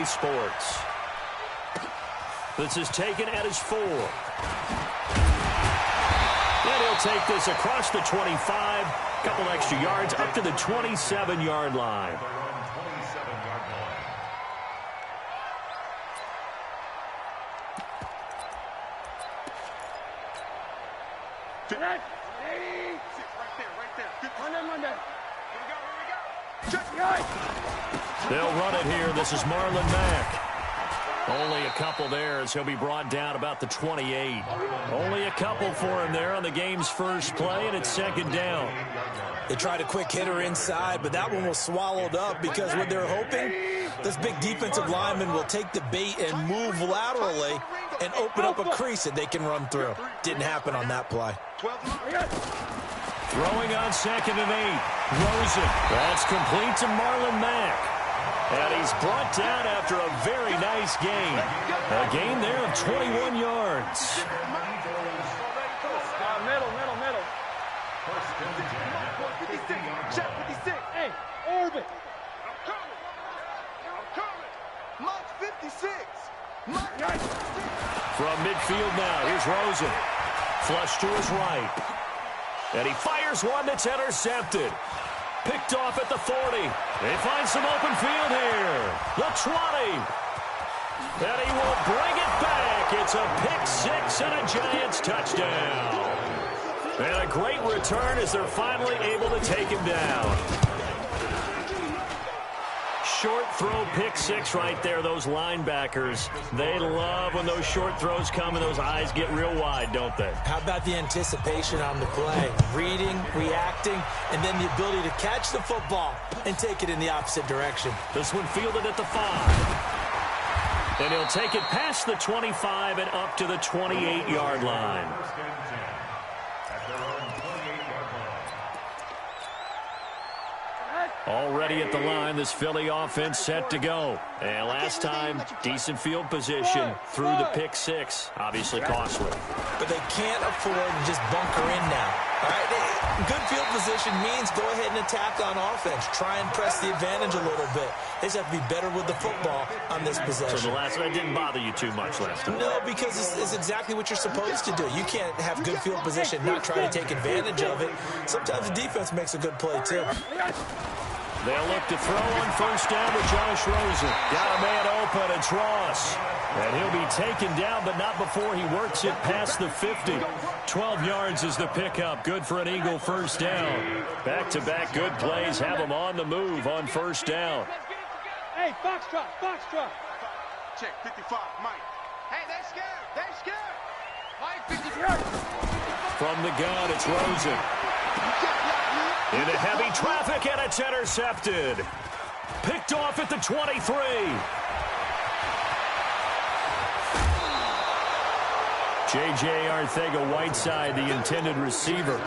Sports. This is taken at his 4. And he'll take this across the 25. Couple extra yards up to the 27-yard line. Right there. They'll run it here. This is Marlon Mack. Only a couple there as he'll be brought down about the 28. Only a couple for him there on the game's first play, and it's second down. They tried a quick hitter inside, but that one was swallowed up because what they're hoping, this big defensive lineman will take the bait and move laterally and open up a crease that they can run through. Didn't happen on that play. Throwing on 2nd and 8. Rosen. That's complete to Marlon Mack. And he's brought down after a very nice gain. A gain there of 21 yards. Middle. 56. Hey, orbit. I'm coming. Mark 56. From midfield now, here's Rosen. Flush to his right. And he fires one that's intercepted. Picked off at the 40. They find some open field here. The 20. And he will bring it back. It's a pick 6 and a Giants touchdown. And a great return as they're finally able to take him down. Short throw pick 6 right there, those linebackers. They love when those short throws come and those eyes get real wide, don't they? How about the anticipation on the play? Reading, reacting, and then the ability to catch the football and take it in the opposite direction. This one fielded at the 5. And he'll take it past the 25 and up to the 28-yard line. Already at the line, this Philly offense set to go. And last time, decent field position through the pick 6. Obviously costly. But they can't afford to just bunker in now. All right? Good field position means go ahead and attack on offense. Try and press the advantage a little bit. They just have to be better with the football on this possession. So the last one didn't bother you too much last time? No, because it's exactly what you're supposed to do. You can't have good field position, not try to take advantage of it. Sometimes the defense makes a good play, too. They'll look to throw on first down with Josh Rosen. Got a man open, it's Ross. And he'll be taken down, but not before he works it past the 50. 12 yards is the pickup. Good for an Eagle first down. Back-to-back good plays have him on the move on first down. Hey, Foxtrot. Check, 55, Mike. Hey, they're scared. Mike, 55. From the gun, it's Rosen. Into heavy traffic, and it's intercepted. Picked off at the 23. J.J. Arcega-Whiteside, the intended receiver.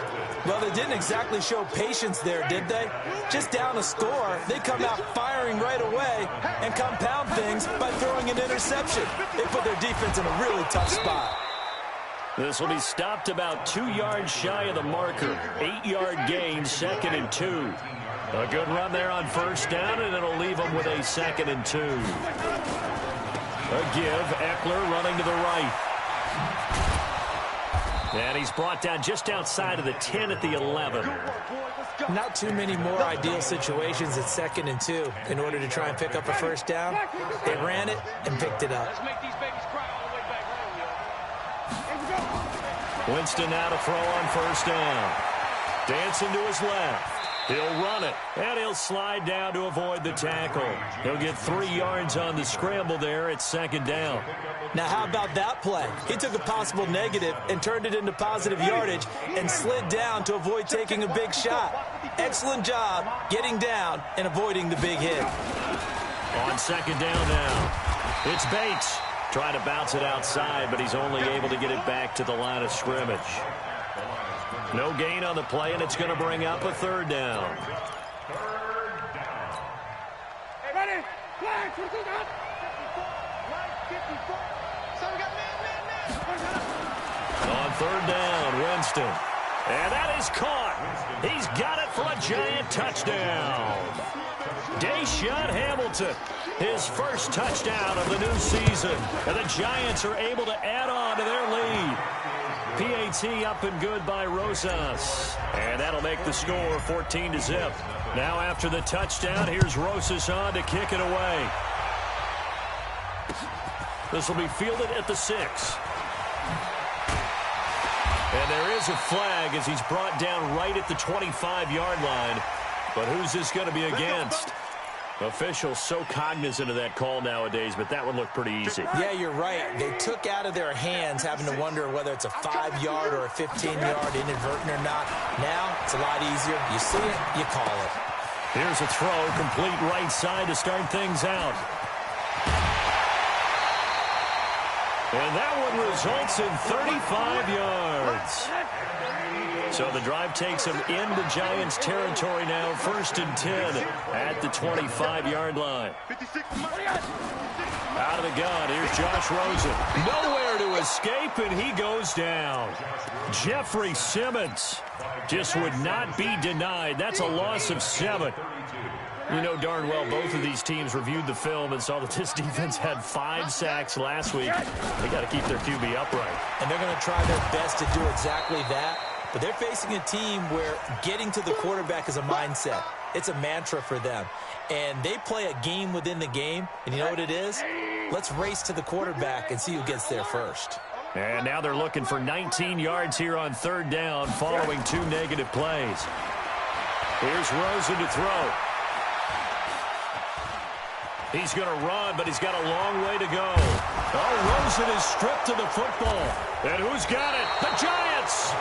Well, they didn't exactly show patience there, did they? Just down a score, they come out firing right away and compound things by throwing an interception. They put their defense in a really tough spot. This will be stopped about 2 yards shy of the marker. 8-yard gain, 2nd and 2. A good run there on first down, and it'll leave them with a 2nd and 2. A give, Eckler running to the right. And he's brought down just outside of the 10 at the 11. Not too many more ideal situations at 2nd and 2 in order to try and pick up a first down. They ran it and picked it up. Let's make these babies cry all the way back home, yo. Winston now to throw on first down. Dancing to his left. He'll run it, and he'll slide down to avoid the tackle. He'll get 3 yards on the scramble there at 2nd down. Now, how about that play? He took a possible negative and turned it into positive yardage and slid down to avoid taking a big shot. Excellent job getting down and avoiding the big hit. On 2nd down now, it's Bates. Trying to bounce it outside, but he's only able to get it back to the line of scrimmage. No gain on the play, and it's going to bring up a 3rd down. Hey, ready? Flag, 52 down. 54. So we got man. On 3rd down, Winston. And that is caught. He's got it for a Giant touchdown. Deshaun Hamilton, his first touchdown of the new season. And the Giants are able to add on to their lead. PAT up and good by Rosas. And that'll make the score 14-0. Now after the touchdown, here's Rosas on to kick it away. This will be fielded at the 6. And there is a flag as he's brought down right at the 25-yard line. But who's this going to be against? Officials so cognizant of that call nowadays, but that one looked pretty easy. Yeah, you're right. They took out of their hands having to wonder whether it's a 5-yard or a 15-yard inadvertent or not. Now it's a lot easier. You see it, you call it. Here's a throw, complete right side to start things out. And that one results in 35 yards. So the drive takes them into Giants territory now, 1st and 10 at the 25-yard line. Out of the gun, here's Josh Rosen. Nowhere to escape, and he goes down. Jeffrey Simmons just would not be denied. That's a loss of 7. You know darn well both of these teams reviewed the film and saw that this defense had 5 sacks last week. They got to keep their QB upright. And they're going to try their best to do exactly that. But they're facing a team where getting to the quarterback is a mindset. It's a mantra for them. And they play a game within the game. And you know what it is? Let's race to the quarterback and see who gets there first. And now they're looking for 19 yards here on 3rd down following 2 negative plays. Here's Rosen to throw. He's going to run, but he's got a long way to go. Oh, Rosen is stripped to the football. And who's got it? The Giants!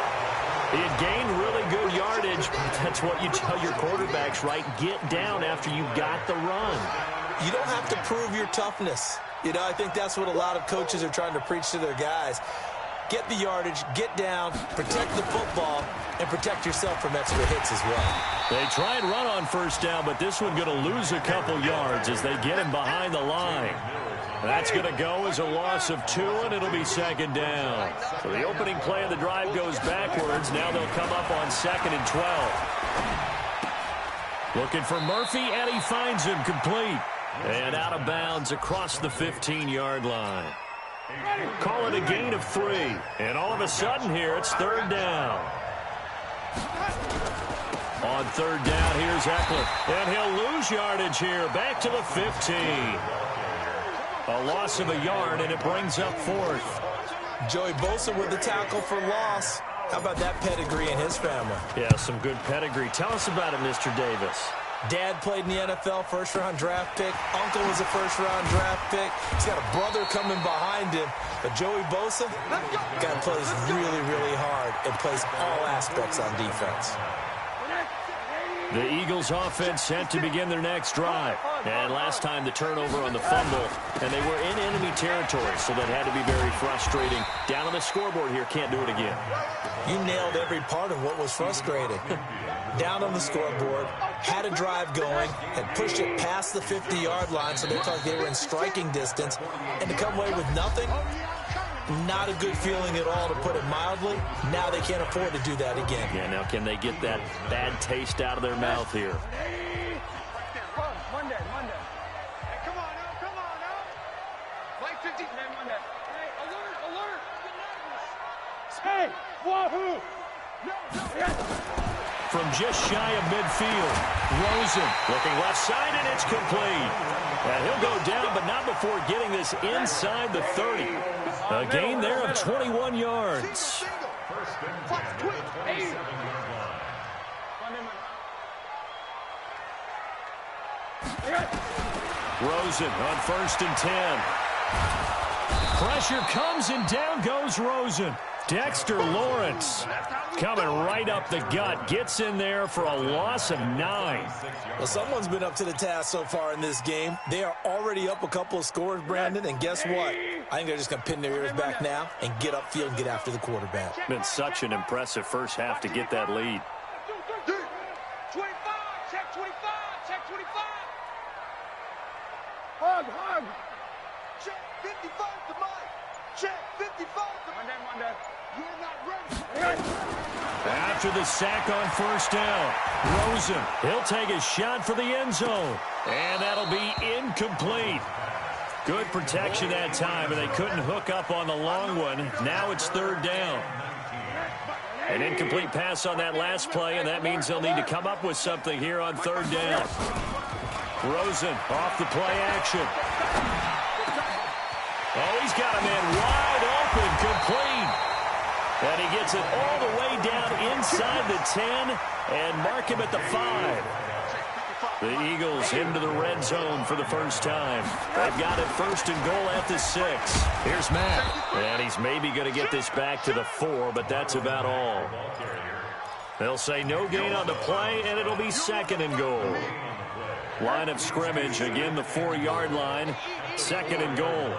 He had gained really good yardage, but that's what you tell your quarterbacks, right? Get down after you got the run. You don't have to prove your toughness. You know, I think that's what a lot of coaches are trying to preach to their guys. Get the yardage, get down, protect the football, and protect yourself from extra hits as well. They try and run on 1st down, but this one going to lose a couple yards as they get him behind the line. That's going to go as a loss of 2, and it'll be 2nd down. So the opening play of the drive goes backwards. Now they'll come up on 2nd and 12. Looking for Murphy, and he finds him complete. And out of bounds across the 15-yard line. Call it a gain of 3. And all of a sudden here, it's 3rd down. On 3rd down, here's Eckler. And he'll lose yardage here. Back to the 15. A loss of a yard, and it brings up 4th. Joey Bosa with the tackle for loss. How about that pedigree in his family? Yeah, some good pedigree. Tell us about it, Mr. Davis. Dad played in the NFL, 1st-round draft pick. Uncle was a 1st-round draft pick. He's got a brother coming behind him. But Joey Bosa, guy plays really, really hard and plays all aspects on defense. The Eagles offense set to begin their next drive. And last time the turnover on the fumble, and they were in enemy territory, so that had to be very frustrating. Down on the scoreboard here, can't do it again. You nailed every part of what was frustrating. Down on the scoreboard, had a drive going, had pushed it past the 50-yard line, so they felt like they were in striking distance, and to come away with nothing, not a good feeling at all, to put it mildly. Now they can't afford to do that again. Yeah, now can they get that bad taste out of their mouth here? Monday. Hey, come on now. Play 50. Monday. Hey, alert. Hey, wahoo. From just shy of midfield, Rosen looking left side, and it's complete. And he'll go down, but not before getting this inside the 30. A gain there of 21 yards. Rosen on 1st and 10. Pressure comes, and down goes Rosen. Dexter Lawrence coming right up the gut. Gets in there for a loss of 9. Well, someone's been up to the task so far in this game. They are already up a couple of scores, Brandon, and guess what? I think they're just going to pin their ears back now and get upfield and get after the quarterback. Been such an impressive first half to get that lead. 25, check 25. Hug. Check 55 to Mike. Check 55 to Monday. After the sack on first down, Rosen, he'll take a shot for the end zone. And that'll be incomplete. Good protection that time, and they couldn't hook up on the long one. Now it's third down. An incomplete pass on that last play, and that means they'll need to come up with something here on third down. Rosen off the play action. Oh, he's got a man wide open, complete. And he gets it all the way down inside the 10 and mark him at the 5. The Eagles into the red zone for the first time. They've got it first and goal at the 6. Here's Matt. And he's maybe going to get this back to the 4, but that's about all. They'll say no gain on the play, and it'll be second and goal. Line of scrimmage, again the 4-yard line. Second and goal.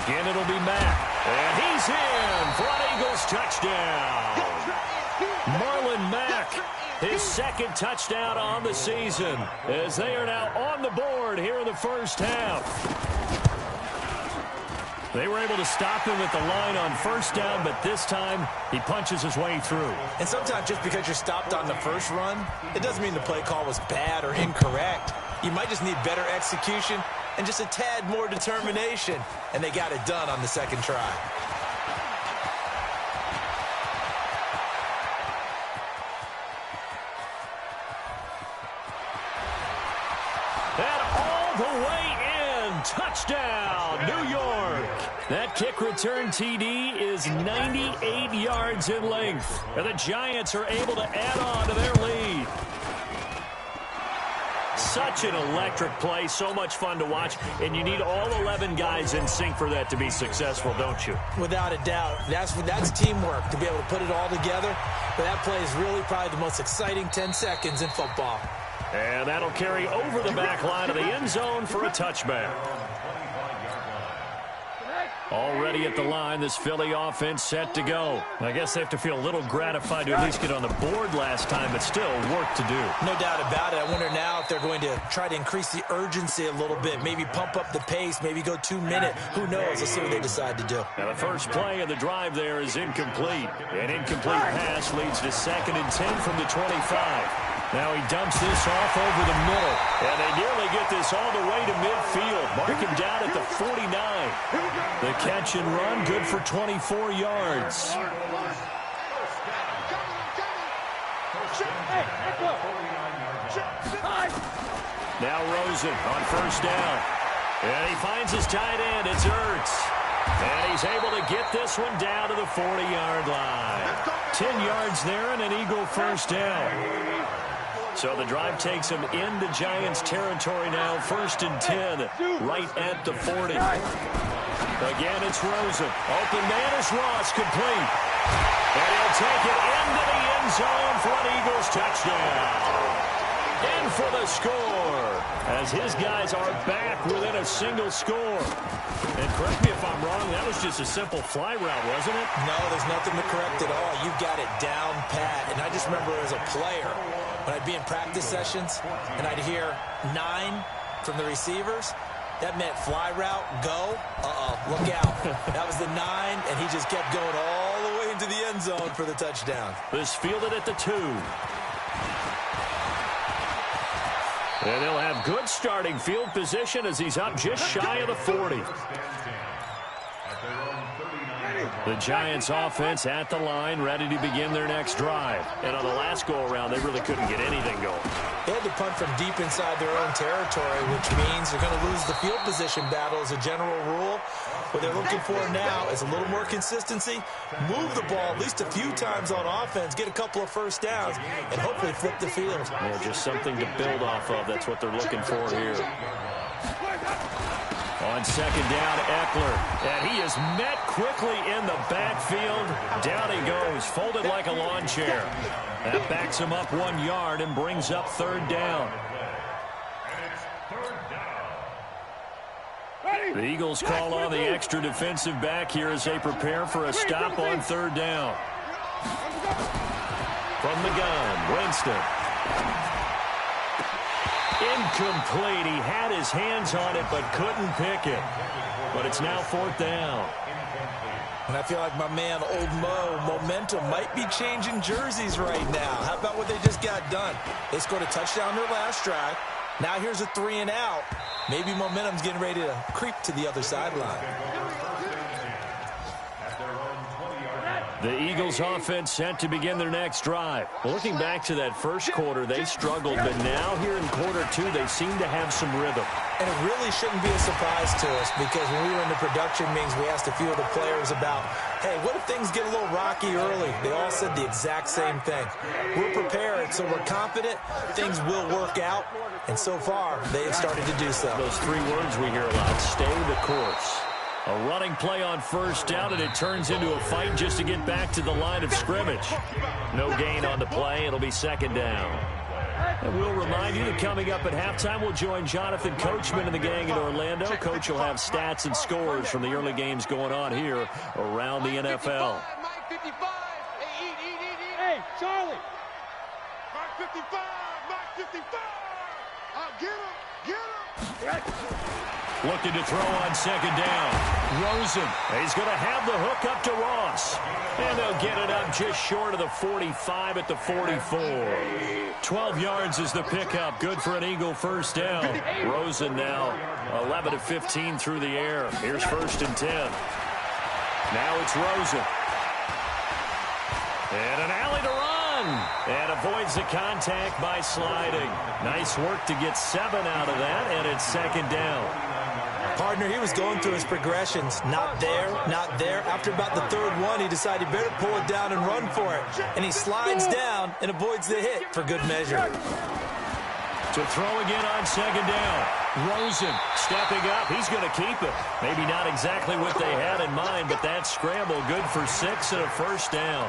Again, it'll be Matt. And he's in for an Eagles touchdown. Marlon Mack, his second touchdown on the season, as they are now on the board here in the first half. They were able to stop him at the line on first down, but this time he punches his way through. And sometimes just because you're stopped on the first run, it doesn't mean the play call was bad or incorrect. You might just need better execution and just a tad more determination, and they got it done on the second try. And all the way in, touchdown, New York. That kick return TD is 98 yards in length, and the Giants are able to add on to their lead. Such an electric play, so much fun to watch, and you need all 11 guys in sync for that to be successful, don't you? Without a doubt. That's teamwork, to be able to put it all together. But that play is really probably the most exciting 10 seconds in football. And that'll carry over the back line of the end zone for a touchback. Already at the line, this Philly offense set to go. I guess they have to feel a little gratified to at least get on the board last time, but still work to do. No doubt about it. I wonder now if they're going to try to increase the urgency a little bit, maybe pump up the pace, maybe go 2-minute. Who knows? Let's see what they decide to do. Now the first play of the drive there is incomplete. An incomplete pass leads to 2nd and 10 from the 25. Now he dumps this off over the middle, and they nearly get this all the way to midfield. Mark him down at the 49. The catch and run, good for 24 yards. Now Rosen on first down. And he finds his tight end. It's Ertz. And he's able to get this one down to the 40-yard line. 10 yards there and an Eagle first down. So the drive takes him into Giants territory now. 1st and 10, right at the 40. Again, it's Rosen. Open man is Ross, complete. And he'll take it into the end zone for an Eagles touchdown. In for the score, as his guys are back within a single score. And correct me if I'm wrong, that was just a simple fly route, wasn't it? No, there's nothing to correct at all. You got it down pat. And I just remember as a player, when I'd be in practice sessions and I'd hear 9 from the receivers, that meant fly route, go, look out. That was the 9, and he just kept going all the way into the end zone for the touchdown. This fielded at the 2. And they'll have good starting field position as he's up just shy of the 40. The Giants offense at the line, ready to begin their next drive. And on the last go-around, they really couldn't get anything going. They had to punt from deep inside their own territory, which means they're going to lose the field position battle as a general rule. What they're looking for now is a little more consistency, move the ball at least a few times on offense, get a couple of first downs, and hopefully flip the field. Yeah, just something to build off of. That's what they're looking for here. On 2nd down, Eckler. And he is met quickly in the backfield. Down he goes, folded like a lawn chair. That backs him up 1 yard and brings up 3rd down. The Eagles call on the extra defensive back here as they prepare for a stop on 3rd down. From the gun, Winston. Incomplete. He had his hands on it but couldn't pick it. But it's now 4th down. And I feel like my man, Old Mo, momentum might be changing jerseys right now. How about what they just got done? They scored a touchdown their last drive. Now here's a 3 and out. Maybe momentum's getting ready to creep to the other sideline. The Eagles offense set to begin their next drive. Well, looking back to that first quarter, they struggled, but now here in quarter two, they seem to have some rhythm. And it really shouldn't be a surprise to us because when we were in the production meetings, we asked a few of the players about, hey, what if things get a little rocky early? They all said the exact same thing. We're prepared, so we're confident things will work out. And so far, they have started to do so. Those 3 words we hear a lot, stay the course. A running play on first down, and it turns into a fight just to get back to the line of scrimmage. No gain on the play. It'll be second down. And we'll remind you that coming up at halftime, we'll join Jonathan Coachman and the gang in Orlando. Coach will have stats and scores from the early games going on here around the NFL. Hey, Charlie. Mark 55, Mark 55. Get him. Looking to throw on second down. Rosen. He's going to have the hook up to Ross. And they'll get it up just short of the 45 at the 44. 12 yards is the pickup. Good for an Eagle first down. Rosen now 11 of 15 through the air. Here's first and 10. Now it's Rosen. And an alley to run. And avoids the contact by sliding. Nice work to get 7 out of that. And it's second down. Partner, he was going through his progressions. Not there, not there. After about the 3rd one, he decided better pull it down and run for it. And he slides down and avoids the hit for good measure. To throw again on second down. Rosen stepping up. He's going to keep it. Maybe not exactly what they had in mind, but that scramble good for 6 and a first down.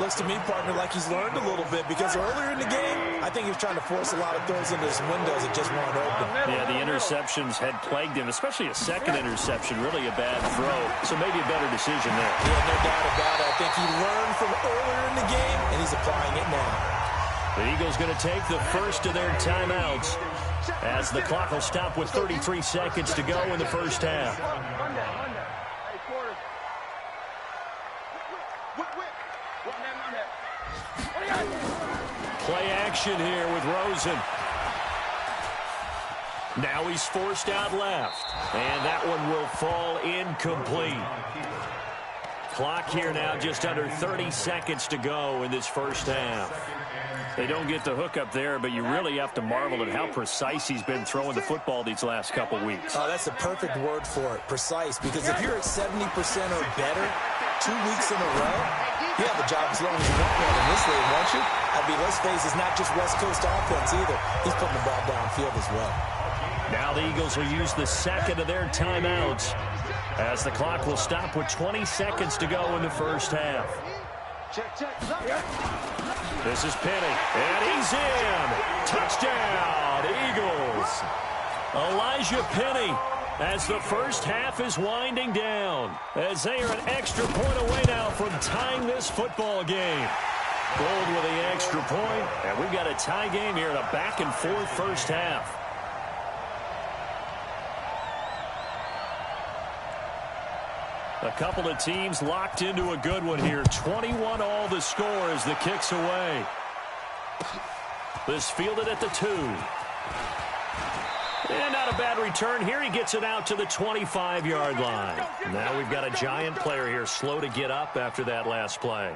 Looks to me, partner, like he's learned a little bit because earlier in the game, I think he was trying to force a lot of throws into some windows that just weren't open. Yeah, the interceptions had plagued him, especially a second interception, really a bad throw. So maybe a better decision there. Yeah, no doubt about it. I think he learned from earlier in the game, and he's applying it now. The Eagles going to take the first of their timeouts as the clock will stop with 33 seconds to go in the first half. Play action here with Rosen. Now he's forced out left. And that one will fall incomplete. Clock here now just under 30 seconds to go in this first half. They don't get the hook up there, but you really have to marvel at how precise he's been throwing the football these last couple weeks. Oh, that's the perfect word for it, precise. Because if you're at 70% or better 2 weeks in a row, you have a job as long as you want one in this league, won't you? I mean, let's face it, it's not just West Coast offense either. He's putting the ball downfield as well. Now the Eagles will use the second of their timeouts as the clock will stop with 20 seconds to go in the first half. This is Penny, and he's in. Touchdown, Eagles. Elijah Penny as the first half is winding down, as they are an extra point away now from tying this football game. Gold with the extra point, and we've got a tie game here in a back-and-forth first half. A couple of teams locked into a good one here. 21 all the score as the kick's away. This fielded at the 2. And not a bad return here. He gets it out to the 25-yard line. Now we've got a giant player here slow to get up after that last play.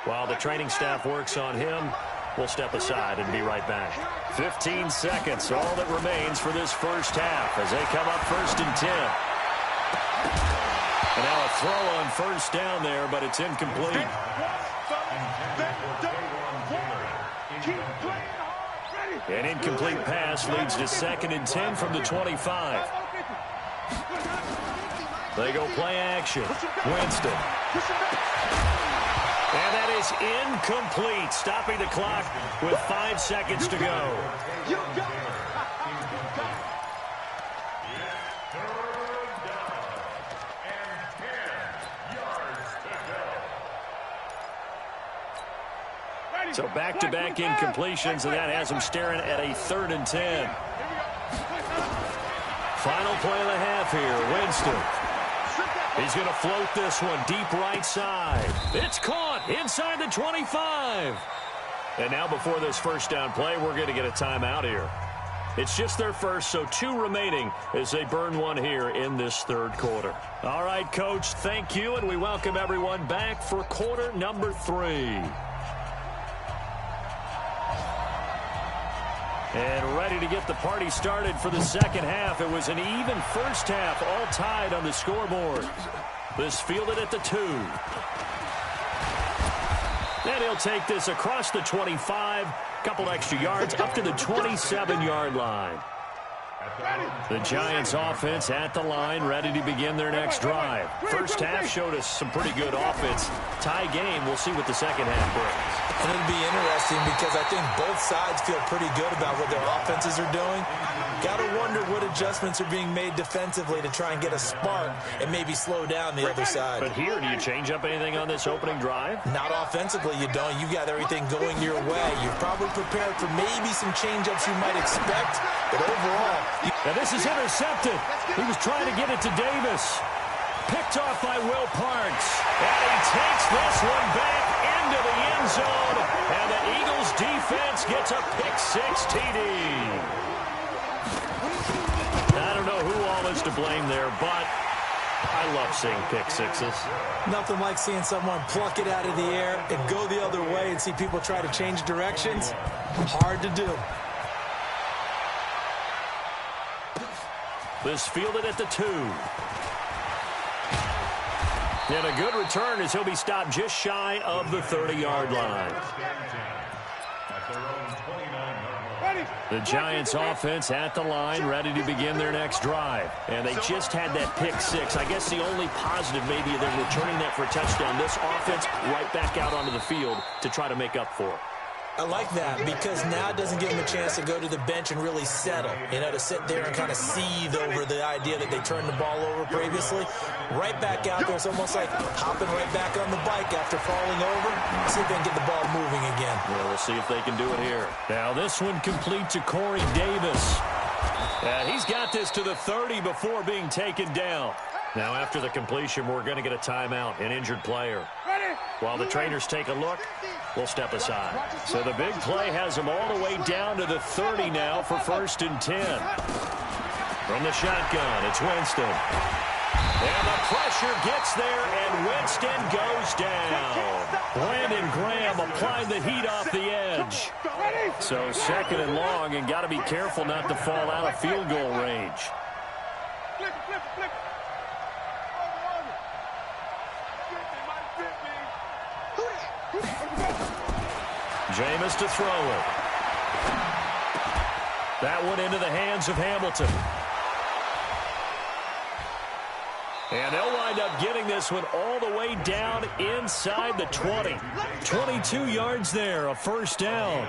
While the training staff works on him, we'll step aside and be right back. 15 seconds, all that remains for this first half as they come up first and 10. And now a throw on first down there, but it's incomplete. An incomplete pass leads to second and 10 from the 25. They go play action. Winston. And that is incomplete, stopping the clock with 5 seconds to go. So back-to-back incompletions, and that has him staring at a 3rd and 10. Final play of the half here. Winston. He's going to float this one deep right side. It's caught inside the 25. And now before this first down play, we're going to get a timeout here. It's just their first, so 2 remaining as they burn one here in this third quarter. All right, Coach, thank you, and we welcome everyone back for quarter number 3. And ready to get the party started for the second half. It was an even first half, all tied on the scoreboard. This fielded at the 2. And he'll take this across the 25. Couple extra yards up to the 27-yard line. The Giants offense at the line, ready to begin their next drive. First half showed us some pretty good offense. Tie game, we'll see what the second half brings. And it'll be interesting because I think both sides feel pretty good about what their offenses are doing. Got to wonder what adjustments are being made defensively to try and get a spark and maybe slow down the other side. But here, do you change up anything on this opening drive? Not offensively, you don't. You've got everything going your way. You're probably prepared for maybe some change-ups you might expect, but overall... And this is intercepted. He was trying to get it to Davis. Picked off by Will Parks. And he takes this one back into the end zone. And the Eagles defense gets a pick-6 TD. I don't know who all is to blame there, but I love seeing pick-6s. Nothing like seeing someone pluck it out of the air and go the other way and see people try to change directions. Hard to do. This fielded at the 2. And a good return as he'll be stopped just shy of the 30-yard line. The Giants offense at the line, ready to begin their next drive. And they just had that pick-6. I guess the only positive maybe they're returning that for a touchdown. This offense right back out onto the field to try to make up for it. I like that because now it doesn't give them a chance to go to the bench and really settle, to sit there and kind of seethe over the idea that they turned the ball over previously. Right back out there, it's almost like hopping right back on the bike after falling over. See if they can get the ball moving again. Well, we'll see if they can do it here. Now this one complete to Corey Davis. And he's got this to the 30 before being taken down. Now after the completion, we're going to get a timeout, an injured player. While the trainers take a look, we'll step aside. So the big play has them all the way down to the 30 now for 1st and 10. From the shotgun, it's Winston. And the pressure gets there, and Winston goes down. Brandon Graham applied the heat off the edge. So 2nd and long, and got to be careful not to fall out of field goal range. Jameis to throw it. That one into the hands of Hamilton. And they'll wind up getting this one all the way down inside the 20. 22 yards there, a 1st down.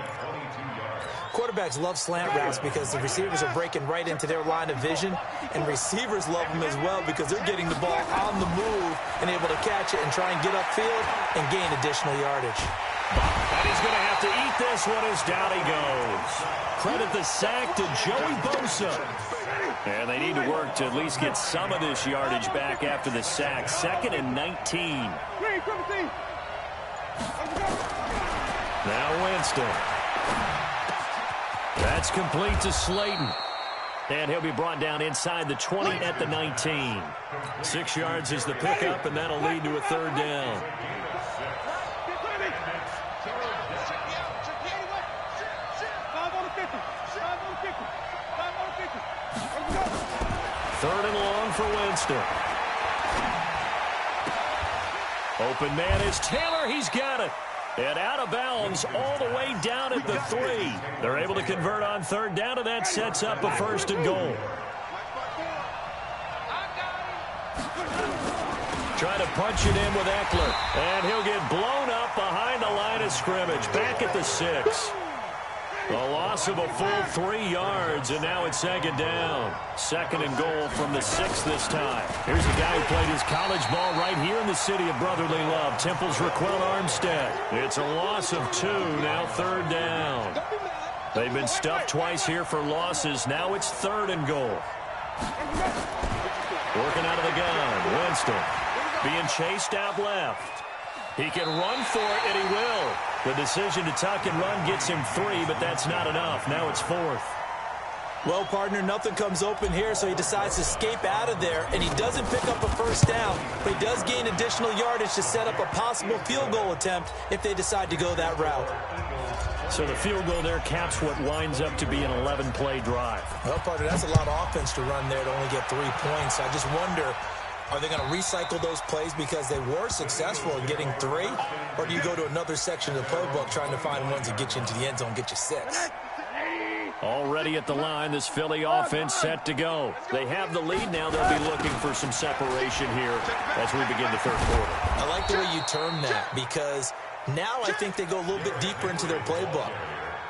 Quarterbacks love slant routes because the receivers are breaking right into their line of vision, and receivers love them as well because they're getting the ball on the move and able to catch it and try and get upfield and gain additional yardage. And he's going to have to eat this one as down he goes. Credit the sack to Joey Bosa. And they need to work to at least get some of this yardage back after the sack. 2nd and 19. Now Winston. That's complete to Slayton. And he'll be brought down inside the 20 at the 19. 6 yards is the pickup, and that'll lead to a 3rd down. Third and long for Winston. Open man is Taylor. He's got it. And out of bounds all the way down at the 3. They're able to convert on 3rd down, and that sets up a 1st and goal. Try to punch it in with Eckler. And he'll get blown up behind the line of scrimmage. Back at the 6. A loss of a full 3 yards, and now it's 2nd down. 2nd and goal from the 6 this time. Here's the guy who played his college ball right here in the city of brotherly love, Temple's Raquel Armstead. It's a loss of 2, now 3rd down. They've been stuffed twice here for losses. Now it's 3rd and goal. Working out of the gun. Winston being chased out left. He can run for it, and he will. The decision to tuck and run gets him 3, but that's not enough. Now it's 4th. Well, partner, nothing comes open here, so he decides to escape out of there, and he doesn't pick up a first down, but he does gain additional yardage to set up a possible field goal attempt if they decide to go that route. So the field goal there caps what winds up to be an 11-play drive. Well, partner, that's a lot of offense to run there to only get 3 points. I just wonder, are they going to recycle those plays because they were successful in getting 3? Or do you go to another section of the playbook trying to find ones that get you into the end zone, get you 6? Already at the line, this Philly offense set to go. They have the lead now. They'll be looking for some separation here as we begin the third quarter. I like the way you term that because now I think they go a little bit deeper into their playbook.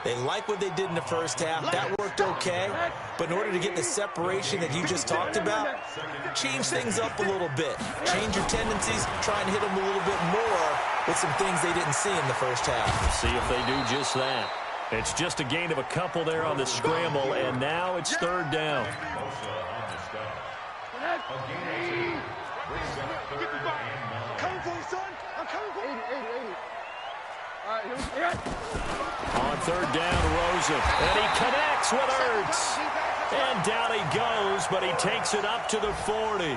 They like what they did in the first half. That worked okay. But in order to get the separation that you just talked about, change things up a little bit. Change your tendencies. Try and hit them a little bit more with some things they didn't see in the first half. See if they do just that. It's just a gain of a couple there on the scramble, and now it's 3rd down. On 3rd down, Rosen, and he connects with Ertz. And down he goes, but he takes it up to the 40.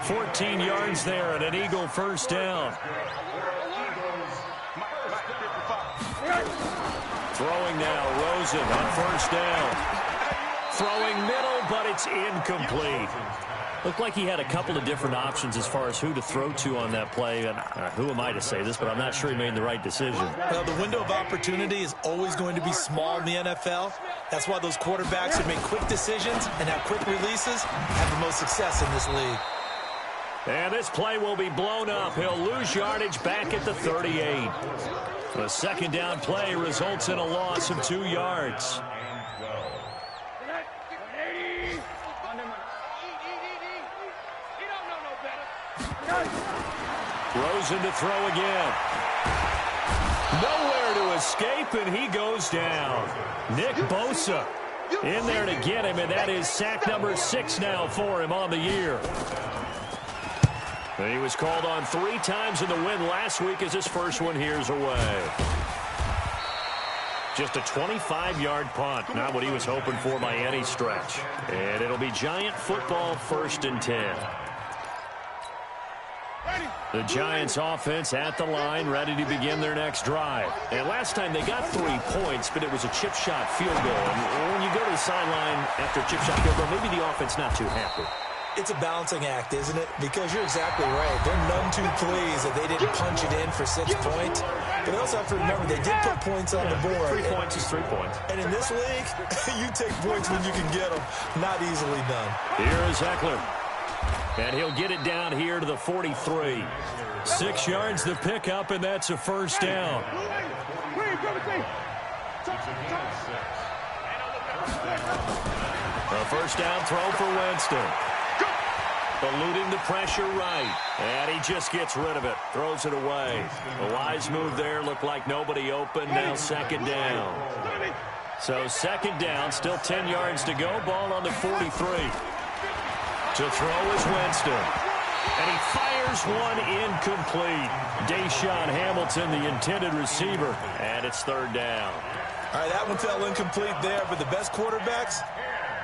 14 yards there and an Eagle first down. Throwing now, Rosen on 1st down. Throwing middle, but it's incomplete. Looked like he had a couple of different options as far as who to throw to on that play. And who am I to say this, but I'm not sure he made the right decision. Well, the window of opportunity is always going to be small in the NFL. That's why those quarterbacks who make quick decisions and have quick releases have the most success in this league. And this play will be blown up. He'll lose yardage back at the 38. The 2nd down play results in a loss of 2 yards. Rosen to throw again. Nowhere to escape, and he goes down. Nick Bosa in there to get him, and that is sack number 6 now for him on the year. He was called on 3 times in the win last week as his first one here's away. Just a 25-yard punt, not what he was hoping for by any stretch. And it'll be Giant football 1st and 10. The Giants offense at the line, ready to begin their next drive. And last time they got 3 points, but it was a chip shot field goal. And when you go to the sideline after a chip shot field goal, maybe the offense not too happy. It's a balancing act, isn't it? Because you're exactly right. They're none too pleased that they didn't punch it in for 6 points. But they also have to remember they did put points on the board. 3 points is 3 points. And in this league, you take points when you can get them. Not easily done. Here is Eckler. And he'll get it down here to the 43. 6 yards to pick up, and that's a first down. A first down throw for Winston. Eluding the pressure right. And he just gets rid of it. Throws it away. A wise move there. Looked like nobody open. Now 2nd down. So 2nd down. Still 10 yards to go. Ball on the 43. To throw is Winston. And he fires one incomplete. Deshaun Hamilton, the intended receiver. And it's 3rd down. All right, that one fell incomplete there, but the best quarterbacks,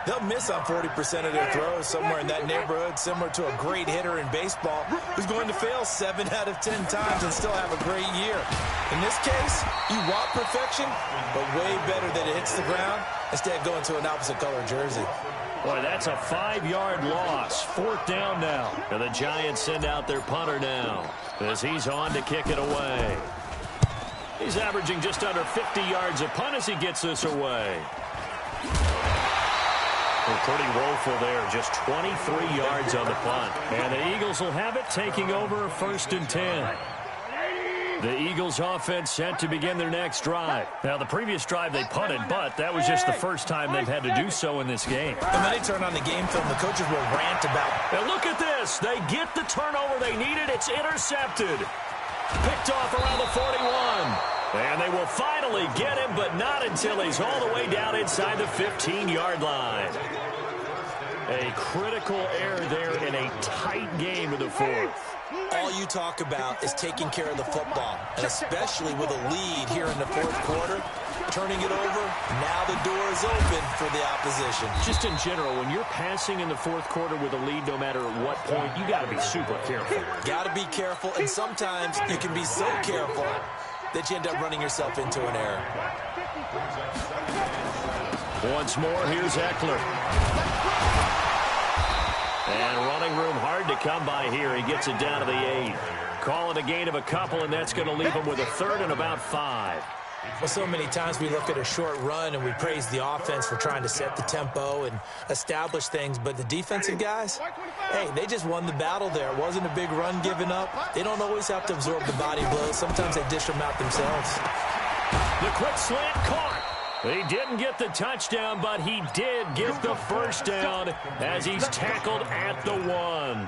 they'll miss on 40% of their throws, somewhere in that neighborhood, similar to a great hitter in baseball who's going to fail 7 out of 10 times and still have a great year. In this case, you want perfection, but way better that it hits the ground instead of going to an opposite color jersey. Boy, that's a 5-yard loss. 4th down now. And the Giants send out their punter now as he's on to kick it away. He's averaging just under 50 yards a punt as he gets this away. Well, pretty woeful there. Just 23 yards on the punt. And the Eagles will have it, taking over 1st and 10. The Eagles offense set to begin their next drive. Now, the previous drive they punted, but that was just the first time they've had to do so in this game. And when they turn on the game film, the coaches will rant about. Now look at this. They get the turnover they needed. It's intercepted. Picked off around the 41. And they will finally get him, but not until he's all the way down inside the 15-yard line. A critical error there in a tight game in the fourth. All you talk about is taking care of the football, and especially with a lead here in the fourth quarter, turning it over, now the door is open for the opposition. Just in general, when you're passing in the fourth quarter with a lead, no matter at what point, you got to be super careful. Got to be careful, and sometimes you can be so careful that you end up running yourself into an error. Once more, here's Eckler. And running room hard to come by here. He gets it down to the 8. Call it a gain of a couple, and that's going to leave him with a third and about 5. Well, so many times we look at a short run and we praise the offense for trying to set the tempo and establish things, but the defensive guys, hey, they just won the battle there. It wasn't a big run given up. They don't always have to absorb the body blows. Sometimes they dish them out themselves. The quick slant caught. He didn't get the touchdown, but he did get the first down as he's tackled at the 1.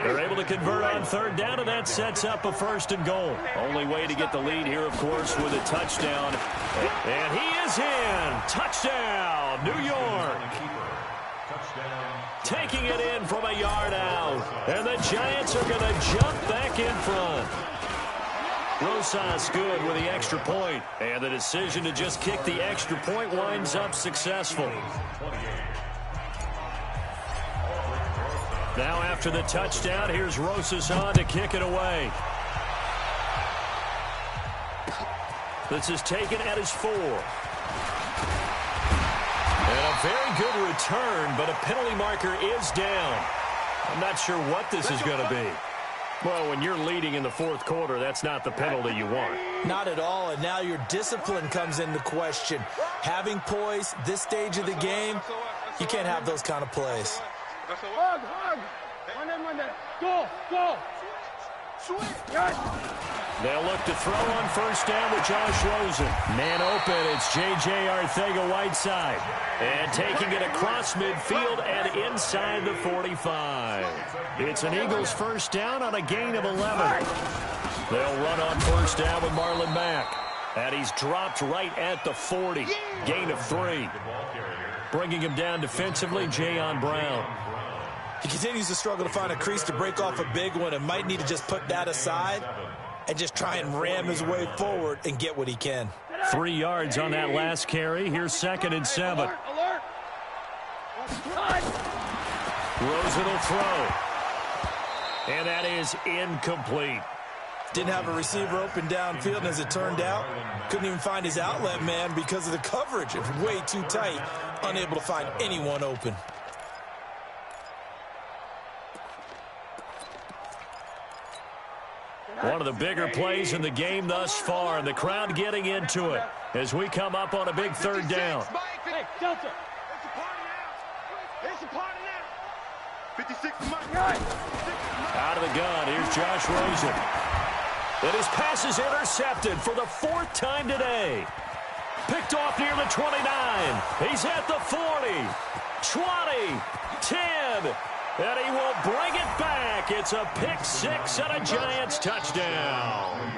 They're able to convert on third down, and that sets up a 1st and goal. Only way to get the lead here, of course, with a touchdown. And he is in. Touchdown, New York. Taking it in from a yard out. And the Giants are going to jump back in front. Rosas good with the extra point. And the decision to just kick the extra point winds up successful. Now after the touchdown, here's Rosas on to kick it away. This is taken at his 4. And a very good return, but a penalty marker is down. I'm not sure what this is going to be. Well, when you're leading in the fourth quarter, that's not the penalty you want. Not at all, and now your discipline comes into question. Having poise this stage of the game, you can't have those kind of plays. Hug. Go. They'll look to throw on first down with Josh Rosen. Man open, it's J.J. Arcega-Whiteside. And taking it across midfield and inside the 45. It's an Eagles first down on a gain of 11. They'll run on first down with Marlon Mack. And he's dropped right at the 40. Gain of 3. Bringing him down defensively, Jayon Brown. He continues to struggle to find a crease to break off a big one and might need to just put that aside and just try and ram his way forward and get what he can. 3 yards on that last carry. Here's 2nd and 7. Alert. Rosen will throw. And that is incomplete. Didn't have a receiver open downfield, and as it turned out, couldn't even find his outlet man because of the coverage. It was way too tight, unable to find anyone open. One of the bigger plays in the game thus far, and the crowd getting into it as we come up on a big 3rd down. Hey, Delta. It's a party now. 56 Mike. Out of the gun, here's Josh Rosen. And his pass is intercepted for the 4th time today. Picked off near the 29. He's at the 40, 20, 10. And he will bring it back. It's a pick 6 and a Giants touchdown.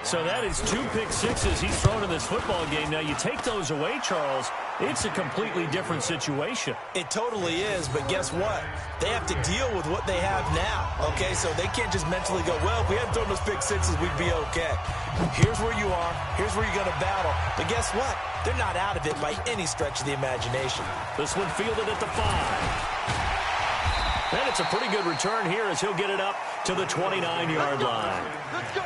So that is 2 pick sixes he's thrown in this football game. Now, you take those away, Charles, it's a completely different situation. It totally is, but guess what? They have to deal with what they have now, okay? So they can't just mentally go, well, if we hadn't thrown those pick sixes, we'd be okay. Here's where you are. Here's where you're going to battle. But guess what? They're not out of it by any stretch of the imagination. This one fielded at the 5. And it's a pretty good return here as he'll get it up to the 29-yard line. Let's go.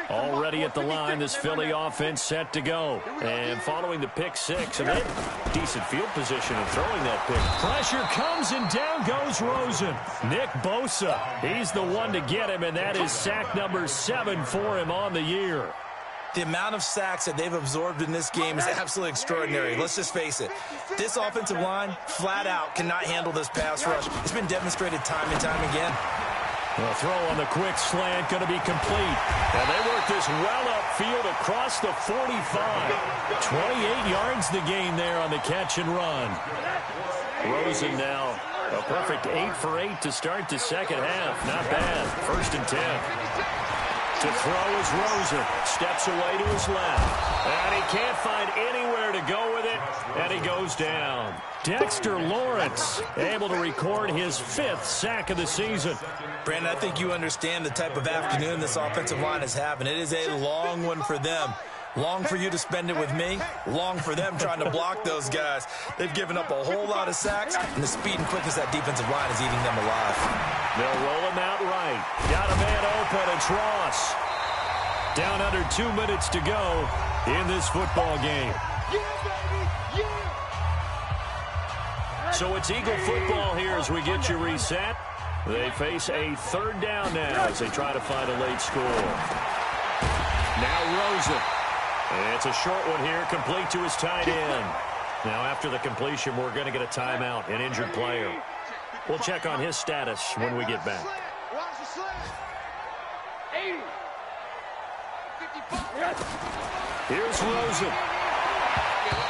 Already at the line, this Philly offense set to go. And following the pick 6, and they have decent field position in throwing that pick. Pressure comes, and down goes Rosen. Nick Bosa, he's the one to get him, and that is sack number 7 for him on the year. The amount of sacks that they've absorbed in this game is absolutely extraordinary. Let's just face it. This offensive line, flat out, cannot handle this pass rush. It's been demonstrated time and time again. The throw on the quick slant going to be complete. And they work this well upfield across the 45. 28 yards the gain there on the catch and run. Rosen now a perfect 8 for 8 to start the second half. Not bad. 1st and 10. To throw is Rosen. Steps away to his left. And he can't find anywhere to go with it. And he goes down. Dexter Lawrence able to record his 5th sack of the season. Brandon, I think you understand the type of afternoon this offensive line is having. It is a long one for them. Long for you to spend it with me. Long for them trying to block those guys. They've given up a whole lot of sacks, and the speed and quickness of that defensive line is eating them alive. They'll roll him out right. Got a man open. It's Ross. Down under 2 minutes to go in this football game. So it's Eagle football here as we get you reset. They face a 3rd down now as they try to find a late score. Now Rosen. It's a short one here, complete to his tight end. Now after the completion, we're going to get a timeout, an injured player. We'll check on his status when we get back. 80. Here's Rosen.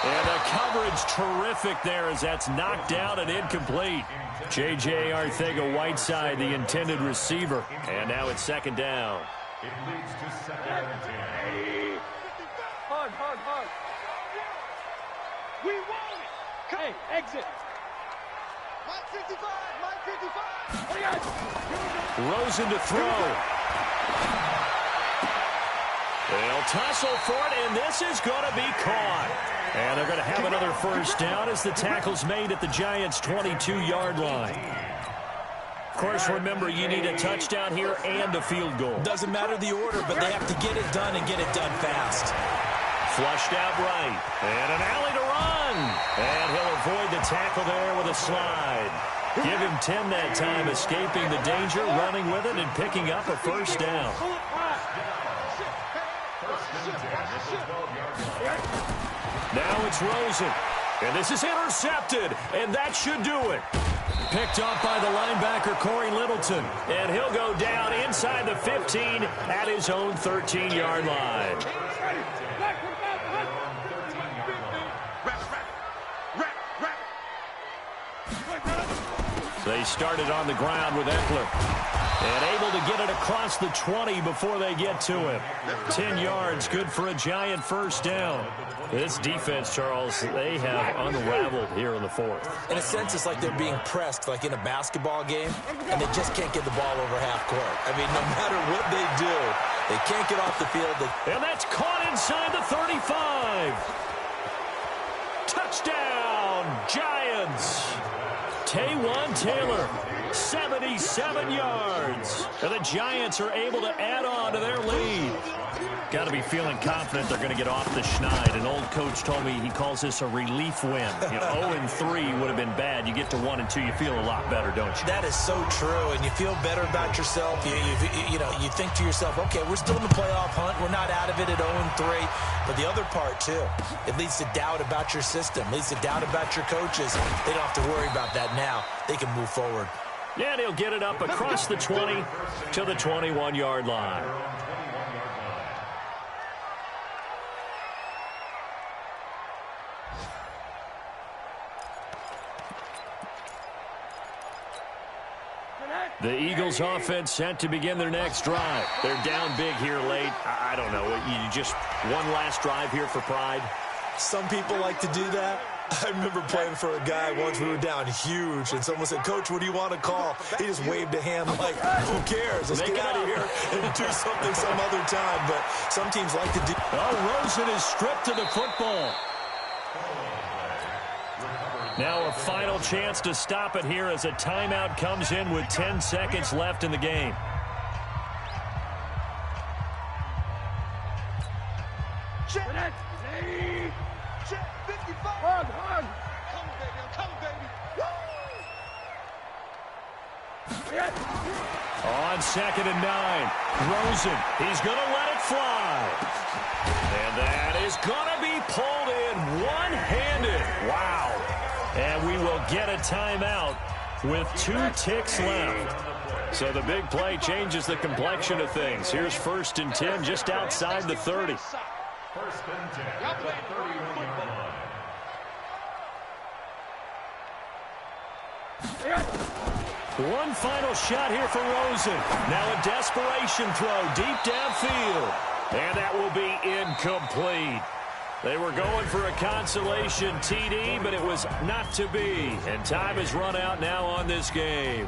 And the coverage terrific there as that's knocked down and incomplete. J.J. Arcega-Whiteside, the intended receiver. And now it's 2nd down. It leads to 7. Hug. We want it. Hey, exit. Mike 55. Rosen to throw. They'll tussle for it, and this is going to be caught. And they're going to have another 1st down as the tackle's made at the Giants' 22-yard line. Of course, remember, you need a touchdown here and a field goal. Doesn't matter the order, but they have to get it done and get it done fast. Flushed out right. And an alley to run. And he'll avoid the tackle there with a slide. Give him 10 that time, escaping the danger, running with it, and picking up a 1st down. Now it's Rosen. And this is intercepted. And that should do it. Picked off by the linebacker, Corey Littleton. And he'll go down inside the 15 at his own 13-yard line. They started on the ground with Eckler. And able to get it across the 20 before they get to him. 10 yards, good for a Giant 1st down. This defense, Charles, they have unraveled here in the 4th. In a sense, it's like they're being pressed, like in a basketball game, and they just can't get the ball over half court. I mean, no matter what they do, they can't get off the field. And that's caught inside the 35. Touchdown, Giants. Taywan Taylor, 77 yards. And the Giants are able to add on to their lead. Got to be feeling confident they're going to get off the schneid. An old coach told me he calls this a relief win. 0-3 would have been bad. You get to 1-2, you feel a lot better, don't you? That is so true, and you feel better about yourself. You think to yourself, okay, we're still in the playoff hunt. We're not out of it at 0-3. But the other part, too, it leads to doubt about your system, leads to doubt about your coaches. They don't have to worry about that now. They can move forward. Yeah, and he'll get it up across the 20 to the 21-yard line. The Eagles offense set to begin their next drive. They're down big here late. I don't know. You just one last drive here for pride? Some people like to do that. I remember playing for a guy once. We were down huge, and someone said, "Coach, what do you want to call?" He just waved a hand like, who cares? Let's get out of here and do something some other time. But some teams like to do. Oh, Rosen is stripped to the football. Now a final chance to stop it here as a timeout comes in with 10 seconds left in the game. Check. Check. 55. Hug. Come, baby. I'm coming, baby. On 2nd and 9. Rosen. He's going to let it fly. And that is going to be pulled in one-handed. Wow. And we will get a timeout with 2 ticks left. So the big play changes the complexion of things. Here's 1st and 10 just outside the 30. 1st and 10. The 31-yard line. One final shot here for Rosen. Now a desperation throw deep downfield. And that will be incomplete. They were going for a consolation TD, but it was not to be. And time has run out now on this game.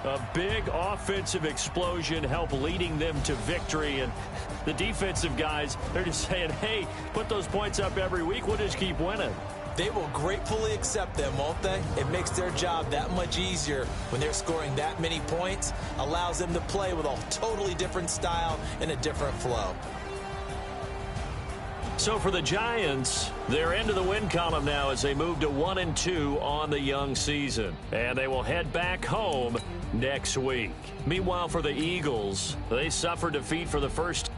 A big offensive explosion helped leading them to victory. And the defensive guys, they're just saying, hey, put those points up every week. We'll just keep winning. They will gratefully accept them, won't they? It makes their job that much easier when they're scoring that many points. Allows them to play with a totally different style and a different flow. So for the Giants, they're into the win column now as they move to 1-2 on the young season. And they will head back home next week. Meanwhile, for the Eagles, they suffered defeat for the first.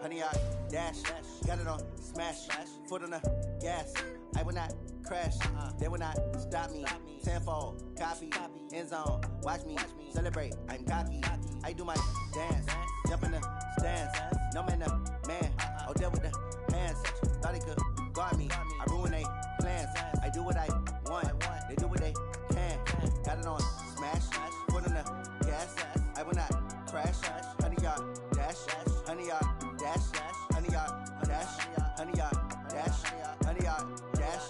Honey, I dash, got it on smash, foot on the gas. I will not crash, they will not stop me. Tenfold, copy, end zone, watch me celebrate. I'm cocky, I do my dance, jump in the stands. No man, the man, oh there with the hands. Thought he could guard me, I ruin they plans. I do what I want, they do what they can. Got it on smash, foot on the gas. I will not crash, honey, y'all dash, honey, y'all dash, honey, y'all dash, honey, y'all dash, honey, y'all dash,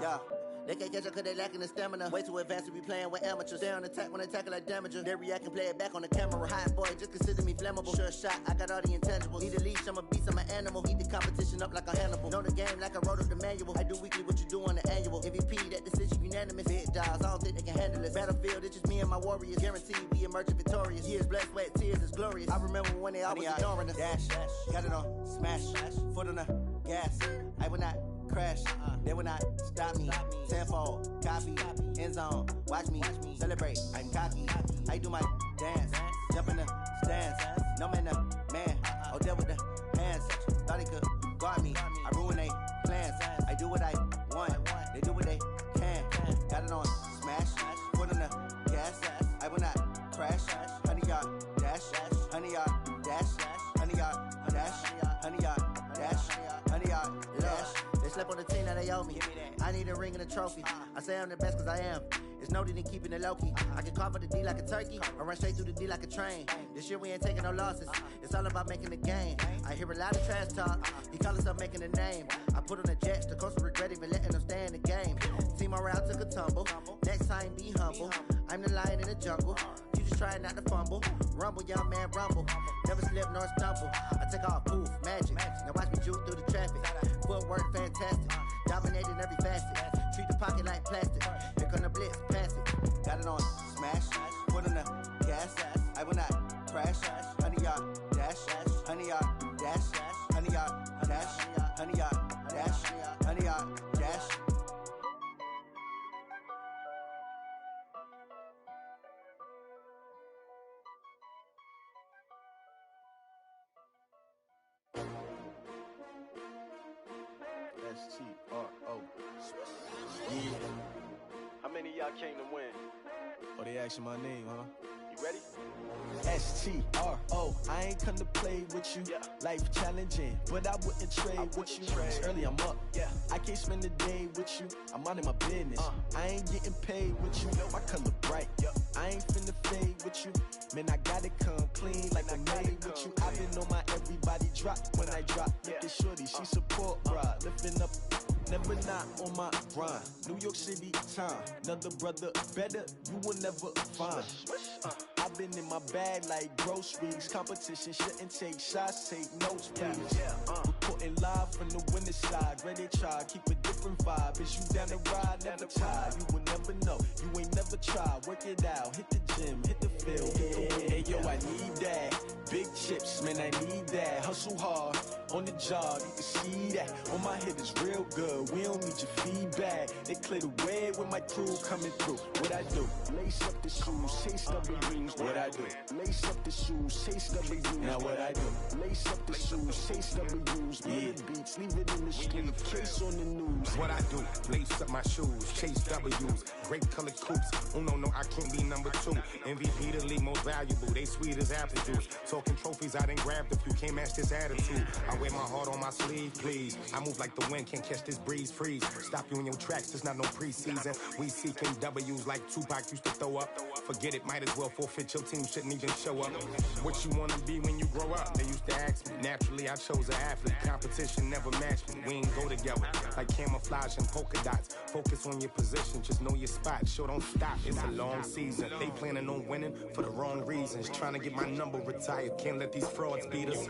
yeah. They can't catch up cause they lacking the stamina. Way too advanced to be playing with amateurs. They on attack when they tackle like damager. They react and play it back on the camera. Hot boy, just consider me flammable. Sure shot, I got all the intangibles. Need a leash, I'm a beast, I'm an animal. Eat the competition up like a Hannibal. Know the game like I wrote up the manual. I do weekly what you do on the annual. MVP, that decision unanimous. Big strategize, I don't think they can handle this. Battlefield, it's just me and my warriors. Guaranteed we emerge victorious. Years, blood, sweat, tears is glorious. I remember when they always ignoring us. Dash, got it on, smash, foot on the gas. I will not crash, they will not stop me. Tenfold, copy, end zone, watch me celebrate. I'm cocky, I do my dance, jump in the stands. No man, man, oh, there with the hands. Thought he could guard me, I ruin they plans. I do what I want, they do what they can. Got it on, smash, foot on the gas. I will not crash, 100-yard dash, 100-yard dash, 100-yard dash, 100-yard dash, 100-yard dash. They slept on the team that they owe me. I need a ring and a trophy. I say I'm the best cause I am. It's noted in keeping it low-key. I can carve up the D like a turkey or run straight through the D like a train. This year we ain't taking no losses. It's all about making the game. I hear a lot of trash talk. He call himself making a name. I put on the Jets. The coach will regret even letting them stay in the game. Team morale took a tumble. Next time be humble. I'm the lion in the jungle. You just try not to fumble. Rumble, young man, rumble. Never slip nor stumble. I take off, poof, magic. Now watch me juke through the traffic. Footwork fantastic. Dominating every facet. Treat the pocket like plastic. Here come the blitz, pass it. Got it on, smash. Foot on the gas. I will not crash. 100-yard dash. 100-yard dash. 100-yard dash. 100-yard dash. 100-yard dash. S-T-R-O. Yeah. How many of y'all came to win? Oh, they asking my name, huh? You ready? S-T-R-O. I ain't come to play with you. Yeah. Life challenging, but I wouldn't trade with you. It's early, I'm up. Yeah. I can't spend the day with you. I'm minding my business. I ain't getting paid with you. My color bright. Yeah. I ain't finna fade with you. Man, I gotta come clean like I'm made with you. I've been on my everybody drop when I drop. Look at shorty, she support, bruh. Lifting up. Never not on my grind. New York City time. Another brother better, you will never find. I've been in my bag like groceries. Competition shouldn't take shots, take notes, please. Reporting live from the winning side. Ready to try, keep a different vibe. Is you down the ride, never tired. You will never know, you ain't never tried. Work it out, hit the gym, hit the field. Hey yo, I need that. Big chips, man, I need that. Hustle hard, on the job, you can see that. On my head is real good, we don't need your feedback. They clear the way with my crew coming through. What I do? Lace up the shoes, chase W's. What I do? Lace up the shoes, chase W's. Now what I do? Lace up the shoes, chase W's. Yeah. Beats, leave it in the street, case on the news. What I do? Lace up my shoes, chase W's. Great color coops. Oh no, I can't be number 2. MVP the league most valuable. They sweet as apple juice. Talking trophies, I didn't grab the few. Can't match this attitude. I wear my heart on my sleeve, please. I move like the wind, can't catch this breeze. Freeze. Stop you in your tracks. There's not no preseason. We seeking W's like Tupac used to throw up. Forget it, might as well forfeit. Your team shouldn't even show up. What you wanna be when you grow up? They used to ask me. Naturally, I chose an athlete. Competition never matched me. We ain't go together like camouflage and polka dots. Focus on your position, just know your spot. Sure, don't stop. It's a long season. They planning on winning for the wrong reasons. Trying to get my number retired. Can't let these frauds beat us.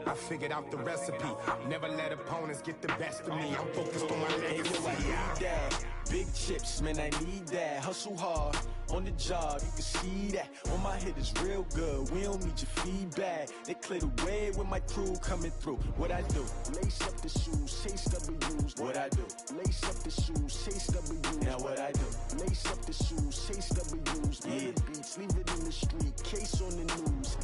I figured out the recipe. Never let opponents get the best of me. I'm focused on my legacy. I need that. Big chips, man, I need that. Hustle hard, on the job, you can see that. On my head is real good, we don't need your feedback. They clear the way with my crew coming through. What I do? Lace up the shoes, chase W's. What I do? Lace up the shoes, chase W's. Now what I do? Lace up the shoes, chase W's. Yeah. Beats, leave it in the street, case on the news.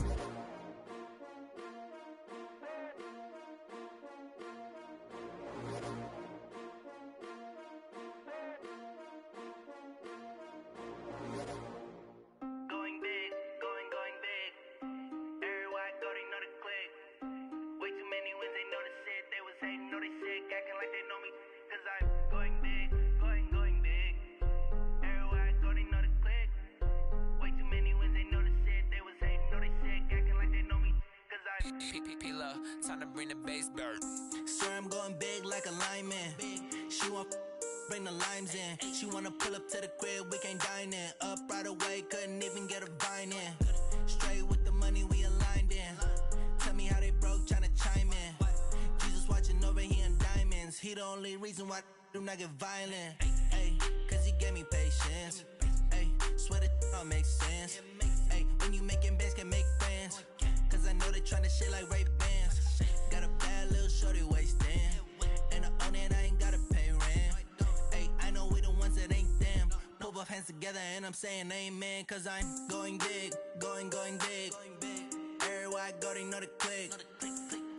Time to bring the bass bird. Swear I'm going big like a lineman. She want bring the limes in. She wanna pull up to the crib, we can't dine in. Up right away, couldn't even get a vine in. Straight with the money we aligned in. Tell me how they broke, tryna chime in. Jesus watching over here in diamonds. He the only reason why do not get violent. Ay, cause he gave me patience. don't make sense. Hey, when you making bands, can make friends. Cause I know they tryna shit like Ray-Bans. Got a bad little shorty wasting. And I own it, I ain't gotta pay rent. Hey, I know we the ones that ain't them. Put both hands together and I'm saying amen. Cause I'm going big, going big. Everywhere I go, they know the click.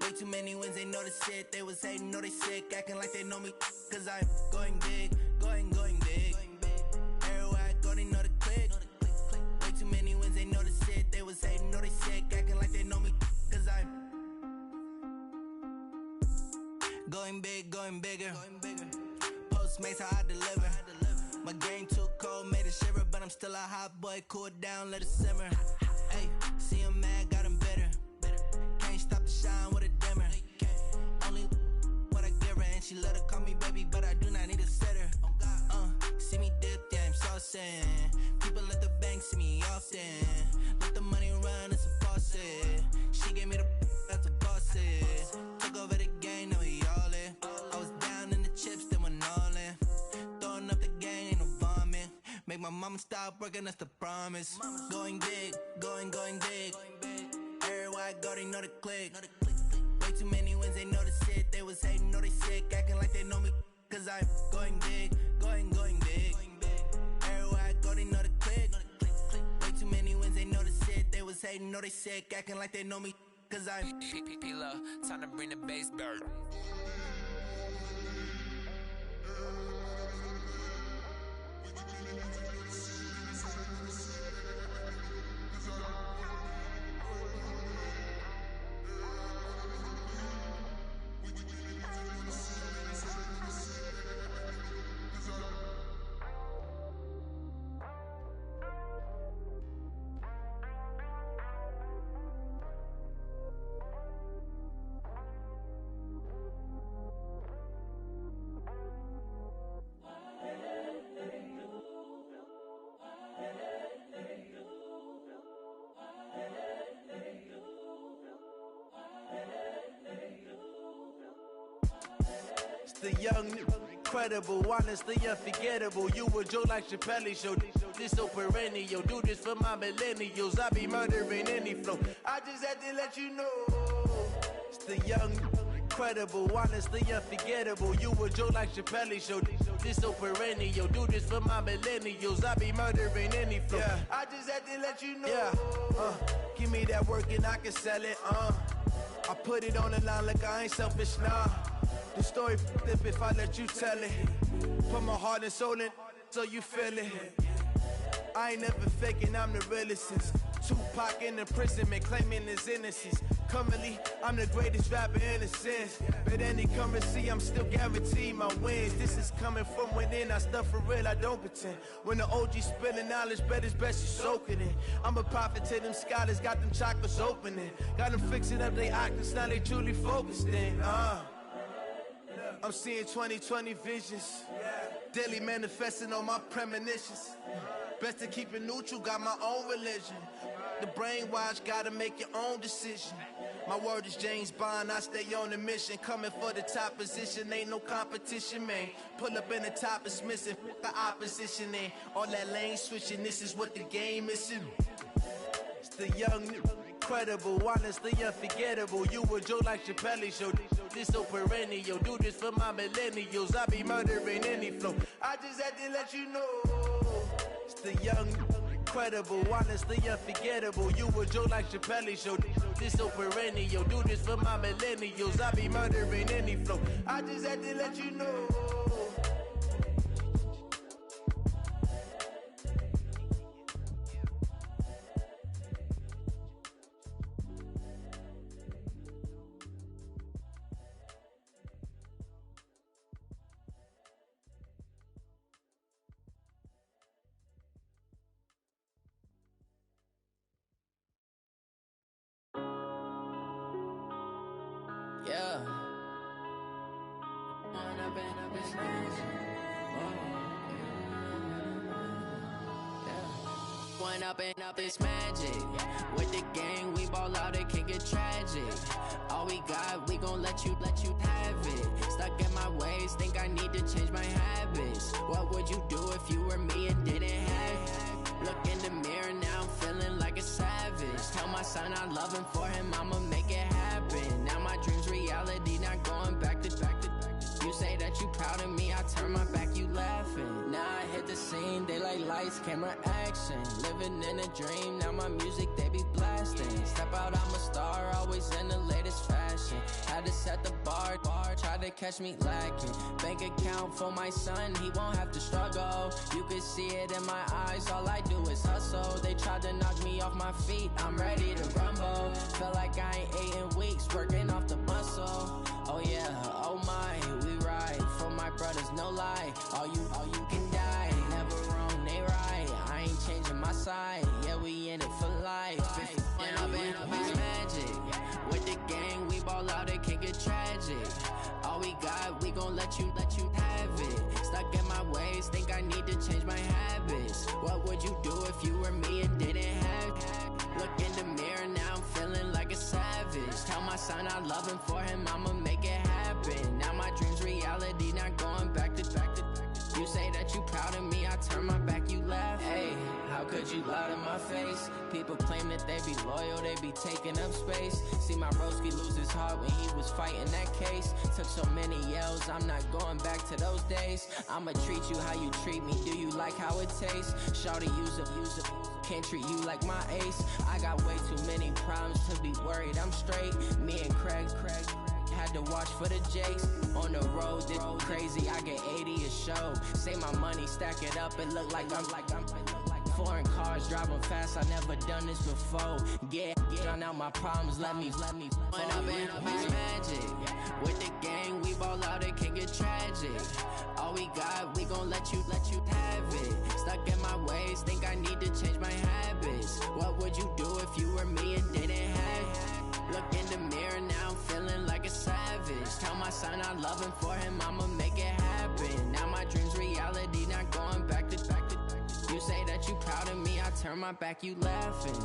Way too many wins, they know the shit. They was hating, know they sick, acting like they know me. Cause I'm going big, going big. Everywhere I go, they know the click. Way too many wins, they know the shit. They was hating, know they sick, acting like they know me. Cause I'm going big, going bigger. Postmates how I deliver. My game too cold, made it shiver. But I'm still a hot boy, cool it down, let it simmer. Hey, see him mad, got him bitter. Can't stop the shine with a dimmer. Only what I give her, and she let her call me baby, but I do not need a sitter. See me dip, yeah, I'm saucing. People at the bank see me often. Let the money run, it's a faucet. She gave me the that's a faucet. Took over the game, now we all in. I was down in the chips, then went all in. Throwing up the game, ain't no vomit. Make my mama stop working, that's the promise. Going big, going big. Everywhere I go, they know the click. Way too many wins, they know the shit. They was hating, know they sick, acting like they know me. Cause I'm going big, going big. Everywhere I go, they know the click. Way too many wins, they know the shit. They was hating, know they sick, acting like they know me. Cause I'm P-P-P-Love, time to bring the bass bird. The young, incredible, honestly unforgettable. You a Joe like Chappelle show. This so perennial. Do this for my millennials. I be murdering any flow. I just had to let you know. It's the young, incredible, honestly unforgettable. You a Joe like Chappelle show. This so perennial. Do this for my millennials. I be murdering any flow. Yeah. I just had to let you know. Yeah. Give me that work and I can sell it. I put it on the line like I ain't selfish, nah. The story flip if I let you tell it. Put my heart and soul in so you feel it. I ain't never faking, I'm the realest since Tupac in imprisonment, claiming his innocence. Currently, I'm the greatest rapper in a sense. But any currency, I'm still guaranteed my wins. This is coming from within, I stuff for real, I don't pretend. When the OG spilling knowledge, bet it's best you soak it in. I'm a prophet to them scholars, got them chakras opening. Got them fixing up they octaves, now they truly focused in. I'm seeing 2020 visions. Daily manifesting on my premonitions. Best to keep it neutral, got my own religion. The brainwash, gotta make your own decision. My word is James Bond, I stay on the mission. Coming for the top position, ain't no competition, man. Pull up in the top, it's missing, the opposition in. All that lane switching, this is what the game is in. It's the young, incredible, honestly unforgettable. You a Joe like Chappelle show. This so perennial. Do this for my millennials. I be murdering any flow. I just had to let you know. It's the young, incredible, honestly unforgettable. You a Joe like Chappelle show. This so perennial. Do this for my millennials. I be murdering any flow. I just had to let you know. Yeah. One up and up, it's magic. With the gang, we ball out, it can get tragic. All we got, we gon' let you have it. Stuck in my ways, think I need to change my habits. What would you do if you were me and didn't have Look in the mirror, now I'm feeling like a savage. Tell my son I love him, for him I'ma make it happen. Now my dream's reality, not going back to. You say that you proud of me, I turn my back, you laughing. Now I hit the scene, they like lights, camera, action. Living in a dream, now my music, they be blasting. Step out, I'm a star, always in the latest fashion. Had to set the bar, try to catch me lacking. Bank account for my son, he won't have to struggle. You can see it in my eyes, all I do is hustle. They tried to knock me off my feet, I'm ready to rumble. Feel like I ain't ate in weeks, working off the muscle. Oh yeah, oh my, we ride for my brothers, no lie. All you can die, never wrong, they right. I ain't changing my side, yeah, we in it for life. And I've been magic with the gang, we ball out, it can get tragic. All we got, we gon' let you have it. Stuck in my ways, think I need to change my habits. What would you do if you were me and didn't have? Look in the mirror, now I'm feeling like a savage. Tell my son I love him, for him I'ma make it happen. Now my dream's reality, not going back to. You say that you proud of me, I turn my back, you laugh. Hey, how could you lie to my face? People claim that they be loyal, they be taking up space. See my broski lose his heart when he was fighting that case. Took so many yells, I'm not going back to those days. I'ma treat you how you treat me, do you like how it tastes? Shawty, use it. Can't treat you like my ace. I got way too many problems to be worried, I'm straight. Me and Craig had to watch for the Jakes. On the road, this crazy, I get 80 a show. Say my money, stack it up, it look like I'm foreign cars, driving fast, I never done this before. Get drown out my problems, let me When I've been magic with the gang, we ball out, it can get tragic. All we got, we gon' let you have it. Stuck in my ways, think I need to change my habits. What would you do if you were me and didn't have? Look in the mirror, now I'm feeling like a savage. Tell my son I love him, for him I'ma make it happen. Now my dream's reality, not going back to. You say that you proud of me, I turn my back, you laughing.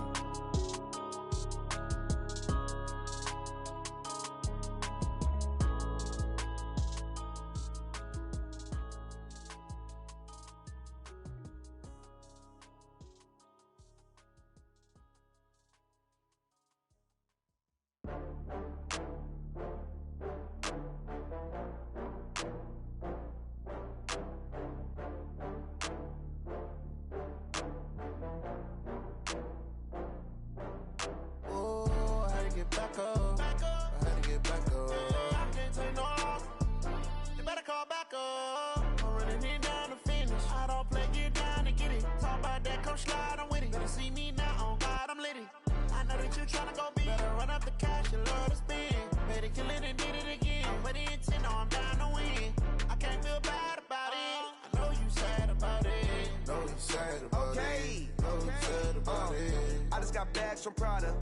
From Prada,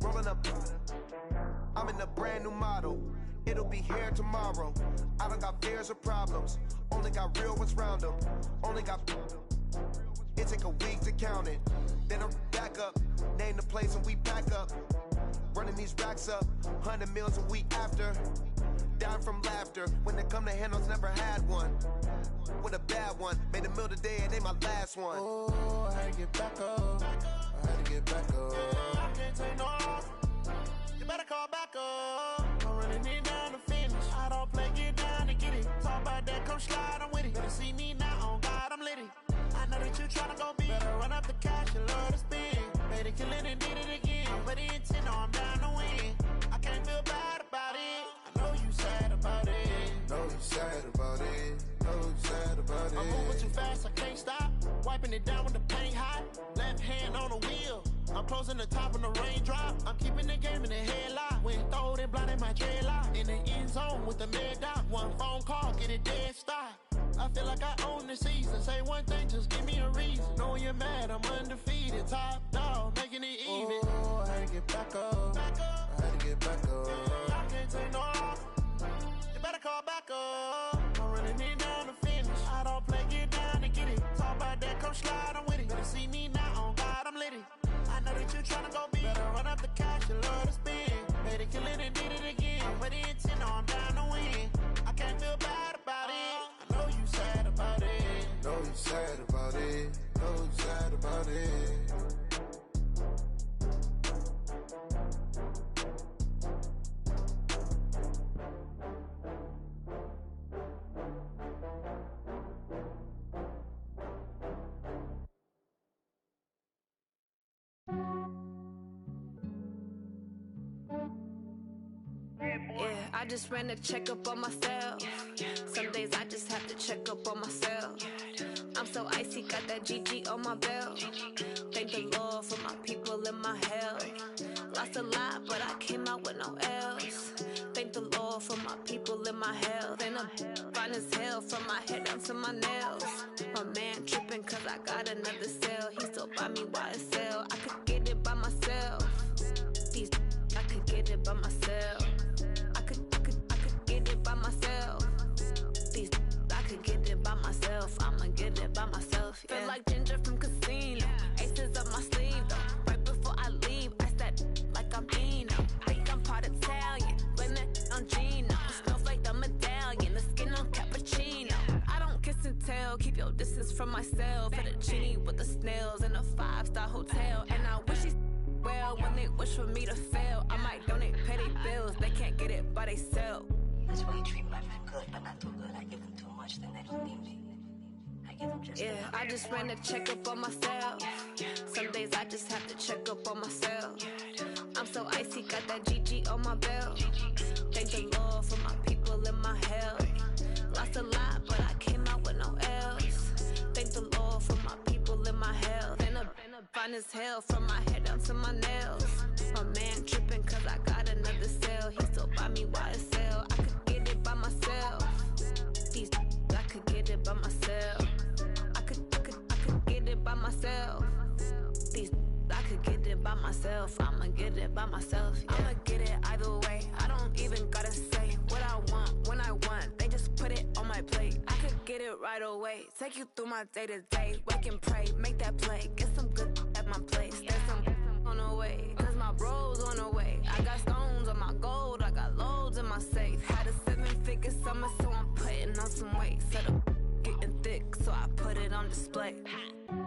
rolling up. I'm in a brand new model. It'll be here tomorrow. I don't got fears or problems. Only got real ones round them. Only got. It take a week to count it. Then I'm back up. Name the place and we pack up. Running these racks up. 100 meals a week after. Down from laughter. When it come to handles, never had one. With a bad one. Made a meal today and they my last one. Oh, I had to get back up. I had to get back up. I can't take no loss. You better call back up. I'm running it down to finish. I don't play, get down to get it. Talk about that, come slide, I'm with it. Better see me now, on God, I'm litty. I know that you tryna go big. Better run up the cash, you love to spend. Better kill it and did it again. But the intent, no, I'm down to win. I can't feel bad about it. I know you sad about it. Know you sad about it. Know you sad about it. I'm moving too fast, I can't stop. Wiping it down with the paint hot. Left hand on the wheel. I'm closing the top of the raindrop. I'm keeping the game in the headlock. When throwed and blinded my dreadlock. In the end zone with the mid dot. One phone call, get it dead stop. I feel like I own the season. Say one thing, just give me a reason. Knowing you're mad, I'm undefeated. Top dog, making it even. Oh, I had to get back up. I had to get back up. I can't take no loss. You better call back up. I'm running it down to finish. I don't play, get down to get it. Talk about that, come slide, I'm with it. Better see me now, on God, I'm litty. I know that you tryna go big. Better run up the cash, you love to spend. Better kill it and did it again. But the intent, no, I'm down to win. I can't feel bad about it. I know you sad about it. Know you sad about it. so sad about it. Yeah, I just ran a checkup on myself. Some days I just have to check up on myself. I'm so icy, got that GG on my belt. Thank the Lord for my people and my health. Lost a lot, but I came out with no L's. Thank the Lord for my people and my health. And I'm fine as hell from my head down to my nails. My man tripping cause I got another cell. He still buy me YSL. I could get it by myself. These I could get it by myself. I could get it by myself. These I could get it by myself. I'ma get it by myself. Yeah. Feel like Ginger from Casino. Aces up my sleeve though. Right before I leave, I said like I'm Eno. Think I'm part Italian. Blame it on Gino. Snowflake the medallion. The skin on cappuccino. I don't kiss and tell. Keep your distance from myself. Fettuccine with the snails in a 5-star hotel. And I wish he's well when they wish for me to fail. I might donate petty bills. They can't get it by themselves. That's why you treat my friend good, but not too good. I give them too much, then they don't need me. I give them just enough. I just ran a checkup on myself. Some days I just have to check up on myself. I'm so icy, got that GG on my belt. Thank the Lord for my people and my health. Lost a lot, but I came out with no L's. Thank the Lord for my people and my health. And I'm fine as hell from my head down to my nails. My man tripping cause I got another cell. He still buy me YSL. I could get it by myself. These I could get it by myself. I could get it by myself. These I could get it by myself. I'ma get it by myself. Yeah. I'ma get it either way. I don't even gotta say what I want when I want. They just put it on my plate. I could get it right away. Take you through my day to day. Wake and pray, make that play. Get some good at my place. There's some on the way. Cause my bros on the way. I got stones on my gold. I got loads in my safe. Had a 7-figure summer, so I'm putting on some weight. Set up getting thick, so I put it on display.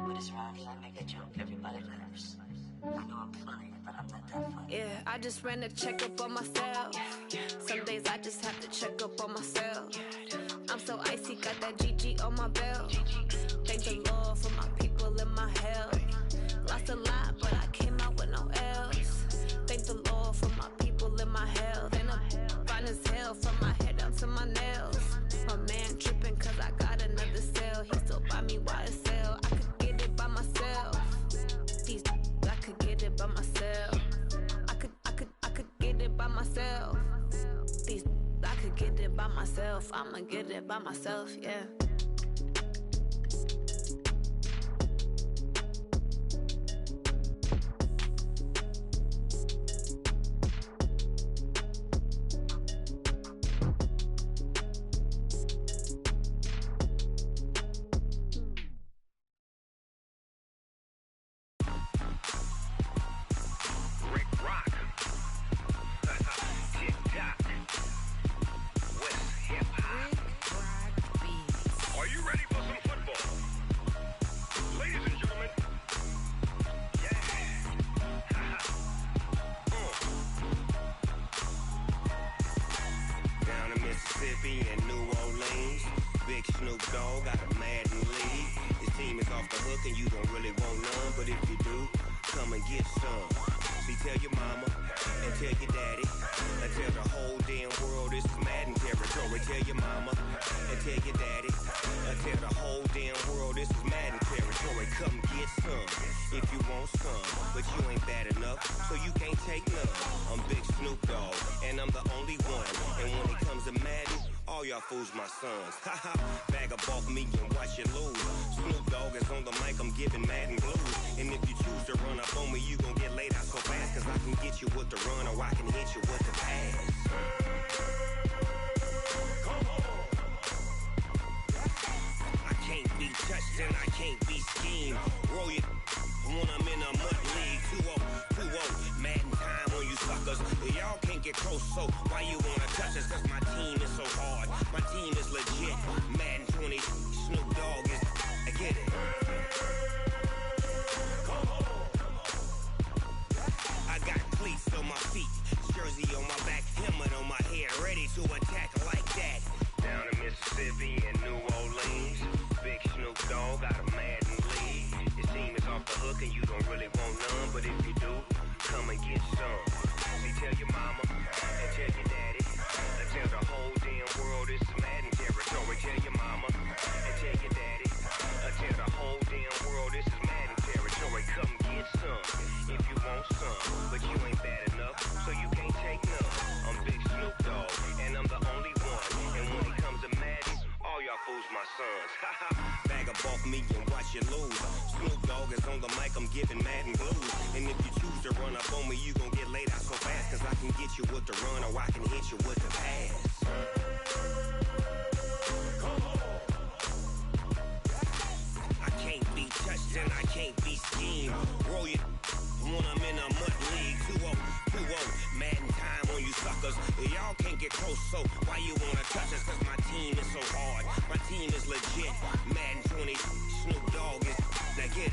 With this round, I make a joke. Everybody laughs. I know I'm funny, but I'm not that funny. Yeah, I just ran a checkup on myself. Some days I just have to check up on myself. I'm so icy, got that GG on my belt. Thank the Lord for my people and my health. Lost a lot, but I came out with no L's. Thank the Lord for my people and my health. And I'm fine as hell from my head down to my nails. My man tripping cause I got another cell. He still buy me YSL. I could get it by myself. These I could get it by myself. I could get it by myself. These I could get it by myself. I'ma get it by myself, yeah. Mississippi and New Orleans. Big Snoop Dogg got a Madden lead. His team is off the hook and you don't really want none, but if you do, come and get some. See, tell your mama and tell your daddy and tell the whole damn world this is Madden territory. Tell your mama and tell your daddy and tell the whole damn world this is Madden territory. Come get some if you want some, but you ain't bad enough, so you can't take none. I'm Big Snoop Dogg and I'm the only one. And when it comes to Madden, all y'all fools my sons. Haha, bag up off me and watch you lose. Snoop Dogg is on the mic, I'm giving Madden blues. And if you choose to run up on me, you gon' get laid out so fast. Cause I can get you with the run or I can hit you with the pass. Come on. I can't be touched and I can't be schemed. Roll your when I'm in a mud league. 2-0, Madden time on you suckers. Y'all can't get close, so why you wanna touch us? Cause my team is so hard, my team is legit. Madden 20, Snoop Dogg is, I get it. get some. See, tell your mama and tell your daddy. And tell the whole damn world this is Madden territory. Tell your mama and tell your daddy. And tell the whole damn world this is Madden territory. Come get some if you want some. But you ain't bad enough, so you can't take none. I'm Big Snoop Dogg, and I'm the only one. And when it comes to Madden, all y'all fools my sons. Bag up off me and watch you lose. Snoop Dogg is on the mic, I'm giving Madden blues. And if you choose to run up on me, you gon' get laid out so fast. Cause I can get you with the run or I can hit you with the pass. I can't be touched and I can't be schemed. Roll you when I'm in a mud league. 2-0, 2-0, Madden time on you suckers. Y'all can't get close, so why you wanna touch us? Cause my team is so hard, my team is legit. Madden 20, Snoop Dogg is, now get it.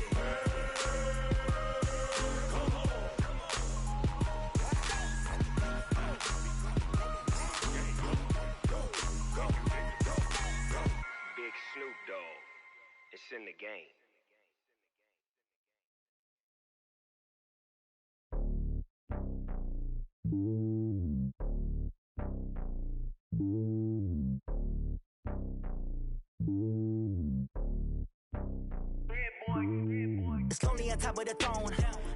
Big Snoop Dogg, it's in the game. It's lonely on top of the throne.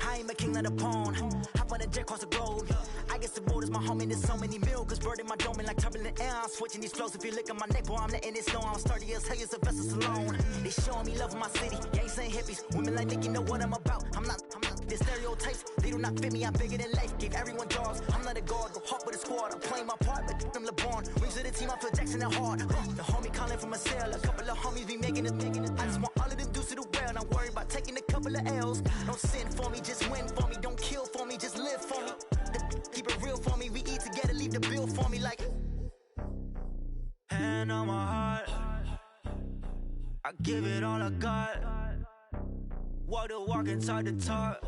I ain't a king, not a pawn. Hop on a jet across the globe. I guess the world is my home and there's so many miracles burning my dome like turbulent air. I'm switching these flows. If you look at my neck, boy, I'm letting it snow. I'm sturdy as hell, it's a vessel alone. They showing me love in my city. Gangs ain't hippies. Women like Nicky know what I'm about. I'm not the stereotypes. They do not fit me. I'm bigger than life. Gave everyone jobs. I'm not a guard. Go hard with a squad. I'm playing my part, but I'm LeBron. Rings to the team. I feel Jackson and hard. The homie calling from a cell. A couple of homies be making it. I just want all of them dudes to do well. Not worried about taking a couple of L's. Don't sin for me, just win for me. Don't kill for me, just live for me. Keep it real for me. We eat together, leave the bill for me like. Hand on my heart, I give it all I got. Walk the walk and talk the talk.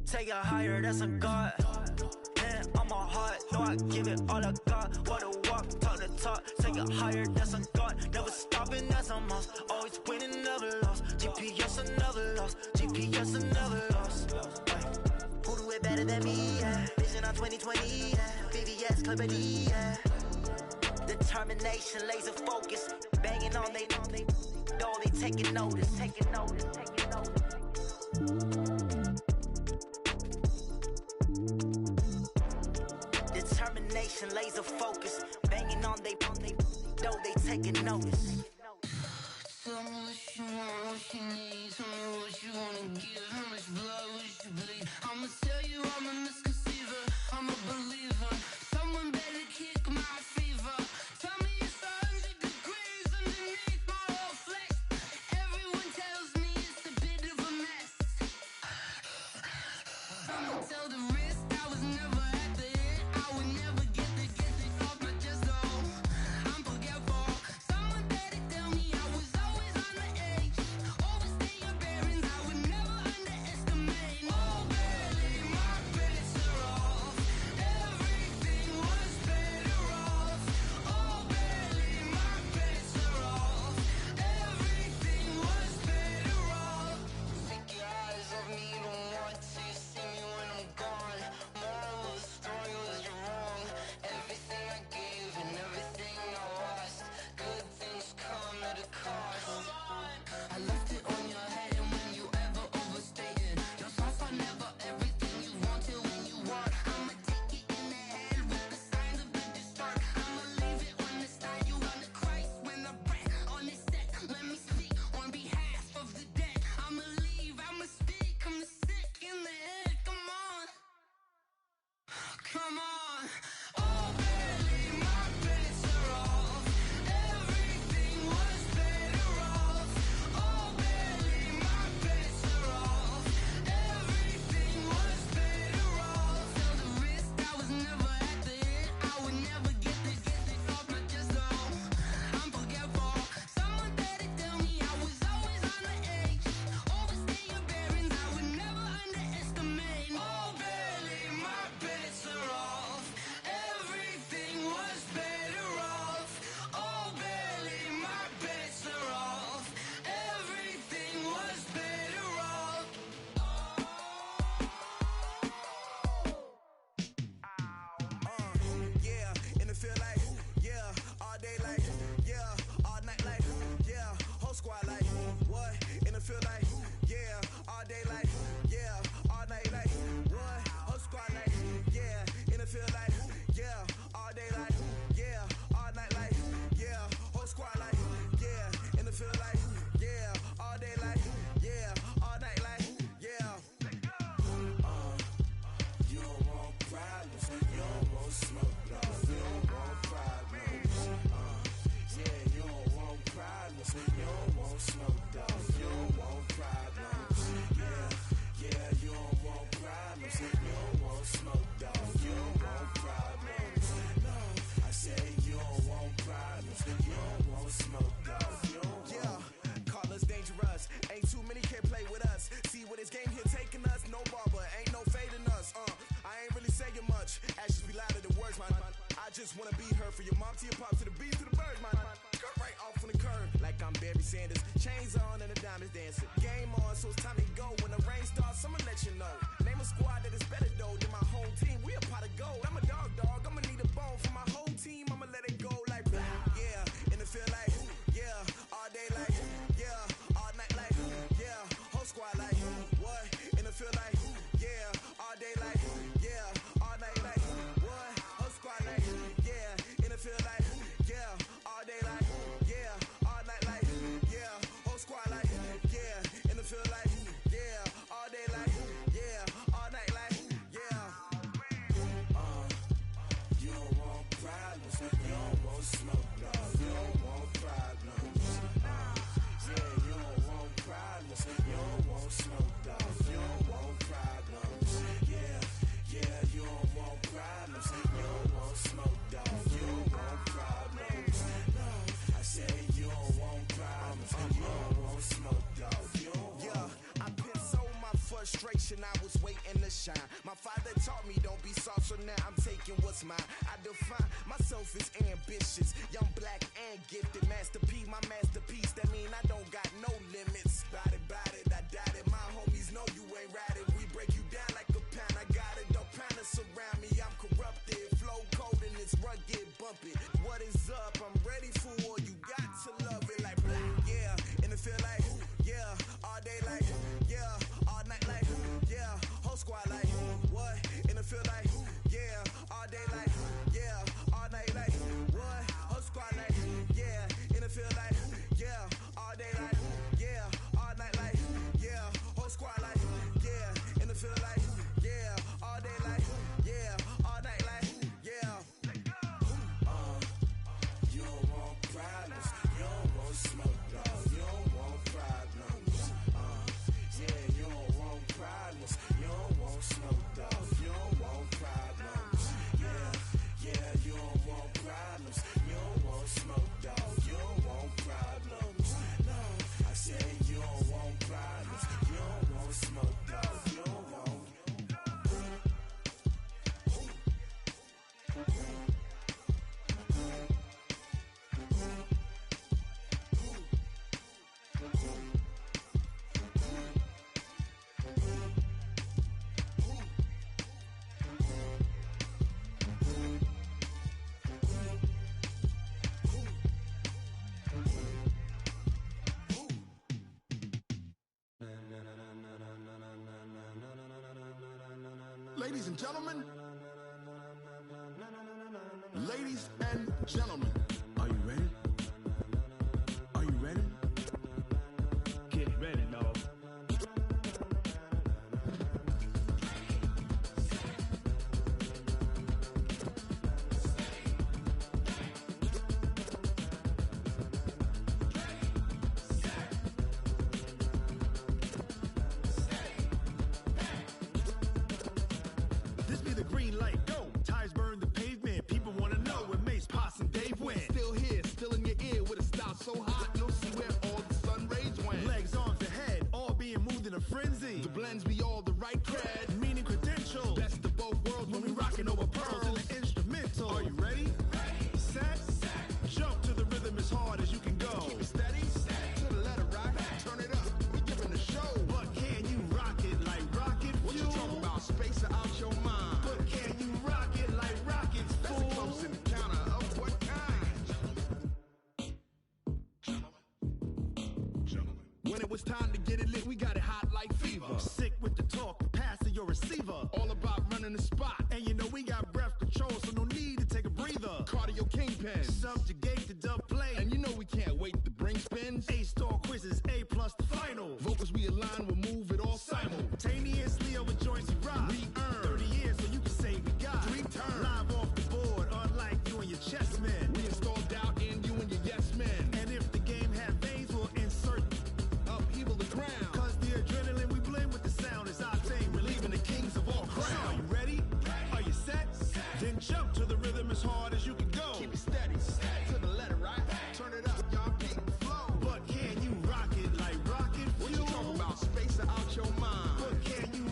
Take it higher, that's a God. Hand on my heart, no, I give it all I got. Walk the walk, talk the talk. Take it higher, that's a God. Never stopping, that's a must. Always winning, never lost. GPS, I never lost. GPS, I never lost. Who do it better than me? Yeah. Vision on 2020. Yeah. VVS, Clipper D. Yeah. Determination, laser focus. Banging on they, though they taking notice. Taking notice, taking notice. Determination, laser focus. Banging on they, though they taking notice. Tell me what you want, what you need. Tell me what you wanna give. How much blood would you bleed? I'ma tell you I'm a misconceiver. I'm a believer. Someone better kick my fever. Tell me it's 100 degrees underneath my whole flesh. Everyone tells me it's a bit of a mess. I'ma tell the risk I was never at the end. I would never get it off my chest though. I'm forgetful. Someone better tell me I was always on the edge. Overstay your bearings, I would never underestimate. so it's time to go. When the rain starts, I'ma let you know. Name a squad that is better though than my home team. We a pot of gold. I'm a dog. I'ma need a bone for my whole team. I'ma let it go like blah. Yeah, and it feel like yeah, all day like yeah, all night like yeah, whole squad like what? And it feel like yeah, all day like yeah, all night like what? Whole squad like yeah, and it feel like yeah, all day like yeah, all night like yeah, whole squad like yeah, and it feel like yeah, all day like yeah, all night like yeah. You don't want problems, you don't want smoke, dog. You don't want problems. Yeah, you don't want problems, you don't want smoke, dog. You don't want problems. Yeah, you don't want problems, you don't want smoke, dog. You don't want problems. No, I said you don't want problems, you don't want smoke, dog. You don't want. Yeah, I put so my frustration, I was waiting to shine. My father taught me don't be soft, so now I'm taking what's mine. I define myself as ambitious, young, black, and gifted. Master P, my masterpiece. That mean I don't got no limits. Bout it, I doubt it. My homies know you ain't ride it. We break you down like a pound. I got it, don't pound to surround me. I'm corrupted, flow cold and it's rugged, bump it. What is up? I'm ready for war. You got to love it like blah. Yeah, and it feel like yeah, all day like yeah, all night like yeah, whole squad like what? And it feel like yeah, all day like yeah, all night like what? Whole squad like yeah, and it feel like yeah, all day like yeah, all night like yeah, whole squad like yeah, and it feel like yeah, all day like yeah, all night like yeah. You don't want problems, you don't want smoke, dog. You don't want problems. Yeah, you don't want problems, you don't want smoke, dog. You don't want problems. Yeah, you don't want problems, you don't want smoke, dog. You don't want problems. No, I said you don't want problems, you don't want smoke, dog. You don't want. Ladies and gentlemen, ladies and gentlemen, are you ready? Are you ready? Get ready, dog. This be the green light, go. Tires burn the pavement. People wanna know where Mace, Potts, and Dave went. Still here, still in your ear with a style so hot, you'll see where all the sun rays went. Legs, arms, the head, all being moved in a frenzy. The blends be all the right cred, meaning credentials. Best of both worlds when we rockin' over pearls in the instrumental. Are you ready? Set, jump to the rhythm as hard as you can go. Keep it steady, to the letter right. Turn it up, we giving the show. But can you rock it like rocket fuel? What you talking about? Space out your mind. But can you rock it like rockets, fool? That's a close encounter of what kind? When it was time to get it lit, we got it hot like fever. Sick with the talk, pass to your receiver. All about running the spot. And you know we got breath control, so no need to take a breather. Cardio kingpin, subjugate the dub play. And you know we can't wait to bring spins. A-star quizzes, A+ the final. Vocals we align, we'll move it all simultaneously over joints we rock. We earn 30 years, so you can say we got 3 turns. Live off the board, unlike you and your chess men. We install doubt in you and your yes men. And if the game had veins, we'll insert upheaval the ground. Cause the adrenaline we blend with the sound is our thing, relieving the kings of all crowns. So are you ready? Are you set? Then jump to the rhythm as hard as you can go. Keep it steady, to the letter right. Turn it up, y'all keep it flow. But can you rock it like rocket fuel? What you talking about? Space out your mind. But can you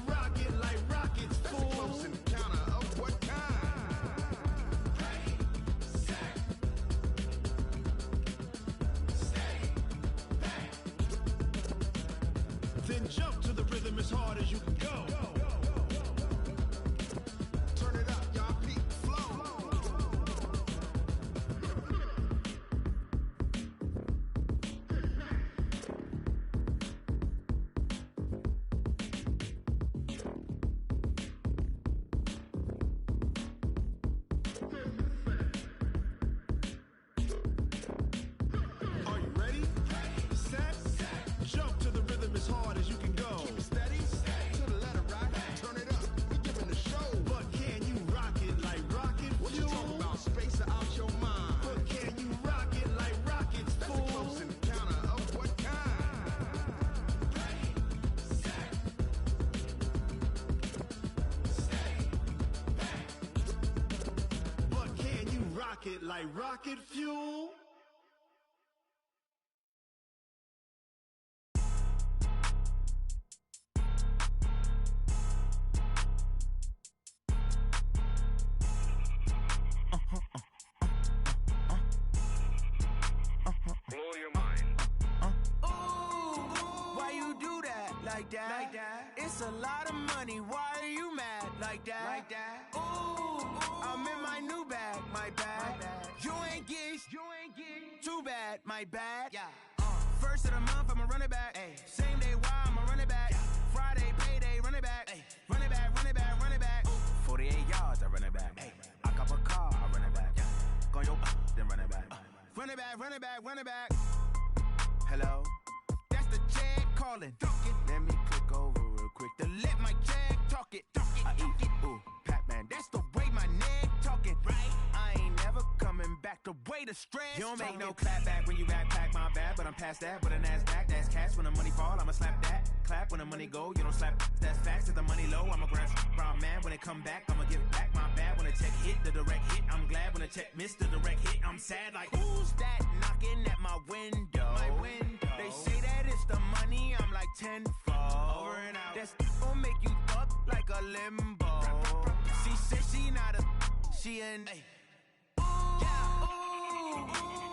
and jump to the rhythm as hard as you can go. Turn it up, y'all. Peak flow. Are you ready? Set. Jump to the rhythm as hard as you can go. Steady. To the letter, right? Turn it up. We giving the show. But can you rock it like rocket fuel? What you talking about? Space out your mind. But can you rock it like rockets, fool? That's a close encounter of what kind? Ready, set, stay back. But can you rock it like rocket fuel? Blow your mind. Ooh, why you do that like that? Like that? It's a lot of money. Why are you mad like that? Like that? Ooh, I'm in my new bag, my bad. You ain't get too bad, my bad. Yeah. First of the month, I'ma run it back. Ay. Same day, why I'ma run it back? Yeah. Friday, payday, run it back. Ay. Run it back, run it back, run it back. 48 yards, I run it back. Ay. I cop a car, I run it back. Yeah. Go your then run it back. Run it back, run it back, run it back. Hello? That's the jag calling. Let me click over real quick to let my jag talk it. I eat it, ooh, Pac-Man. That's the way my neck talking. Right? I ain't never coming back the way the stress. You don't make no clap back when you backpack, my bad. But I'm past that with a NASDAQ. That's cash when the money fall, I'ma slap that. Clap when the money go, you don't slap. That's facts. If the money low, I'ma grab brown man. When it come back, I'ma give back my bad. When the check hit, the direct hit. I'm glad when the check missed the direct hit. I'm sad like, who's that knocking at my window? My window. They say that it's the money, I'm like tenfold. Over and out. That's gon' make you up like a limbo. She said she not a, she an. Ooh,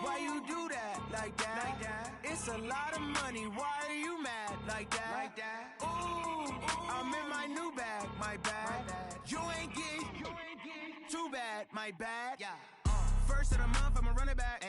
why you do that like that? Like that? It's a lot of money. Why are you mad like that? Like that? Ooh, I'm in my new bag, my bad. You ain't get too bad, my bad. Yeah. First of the month, I'ma run it back.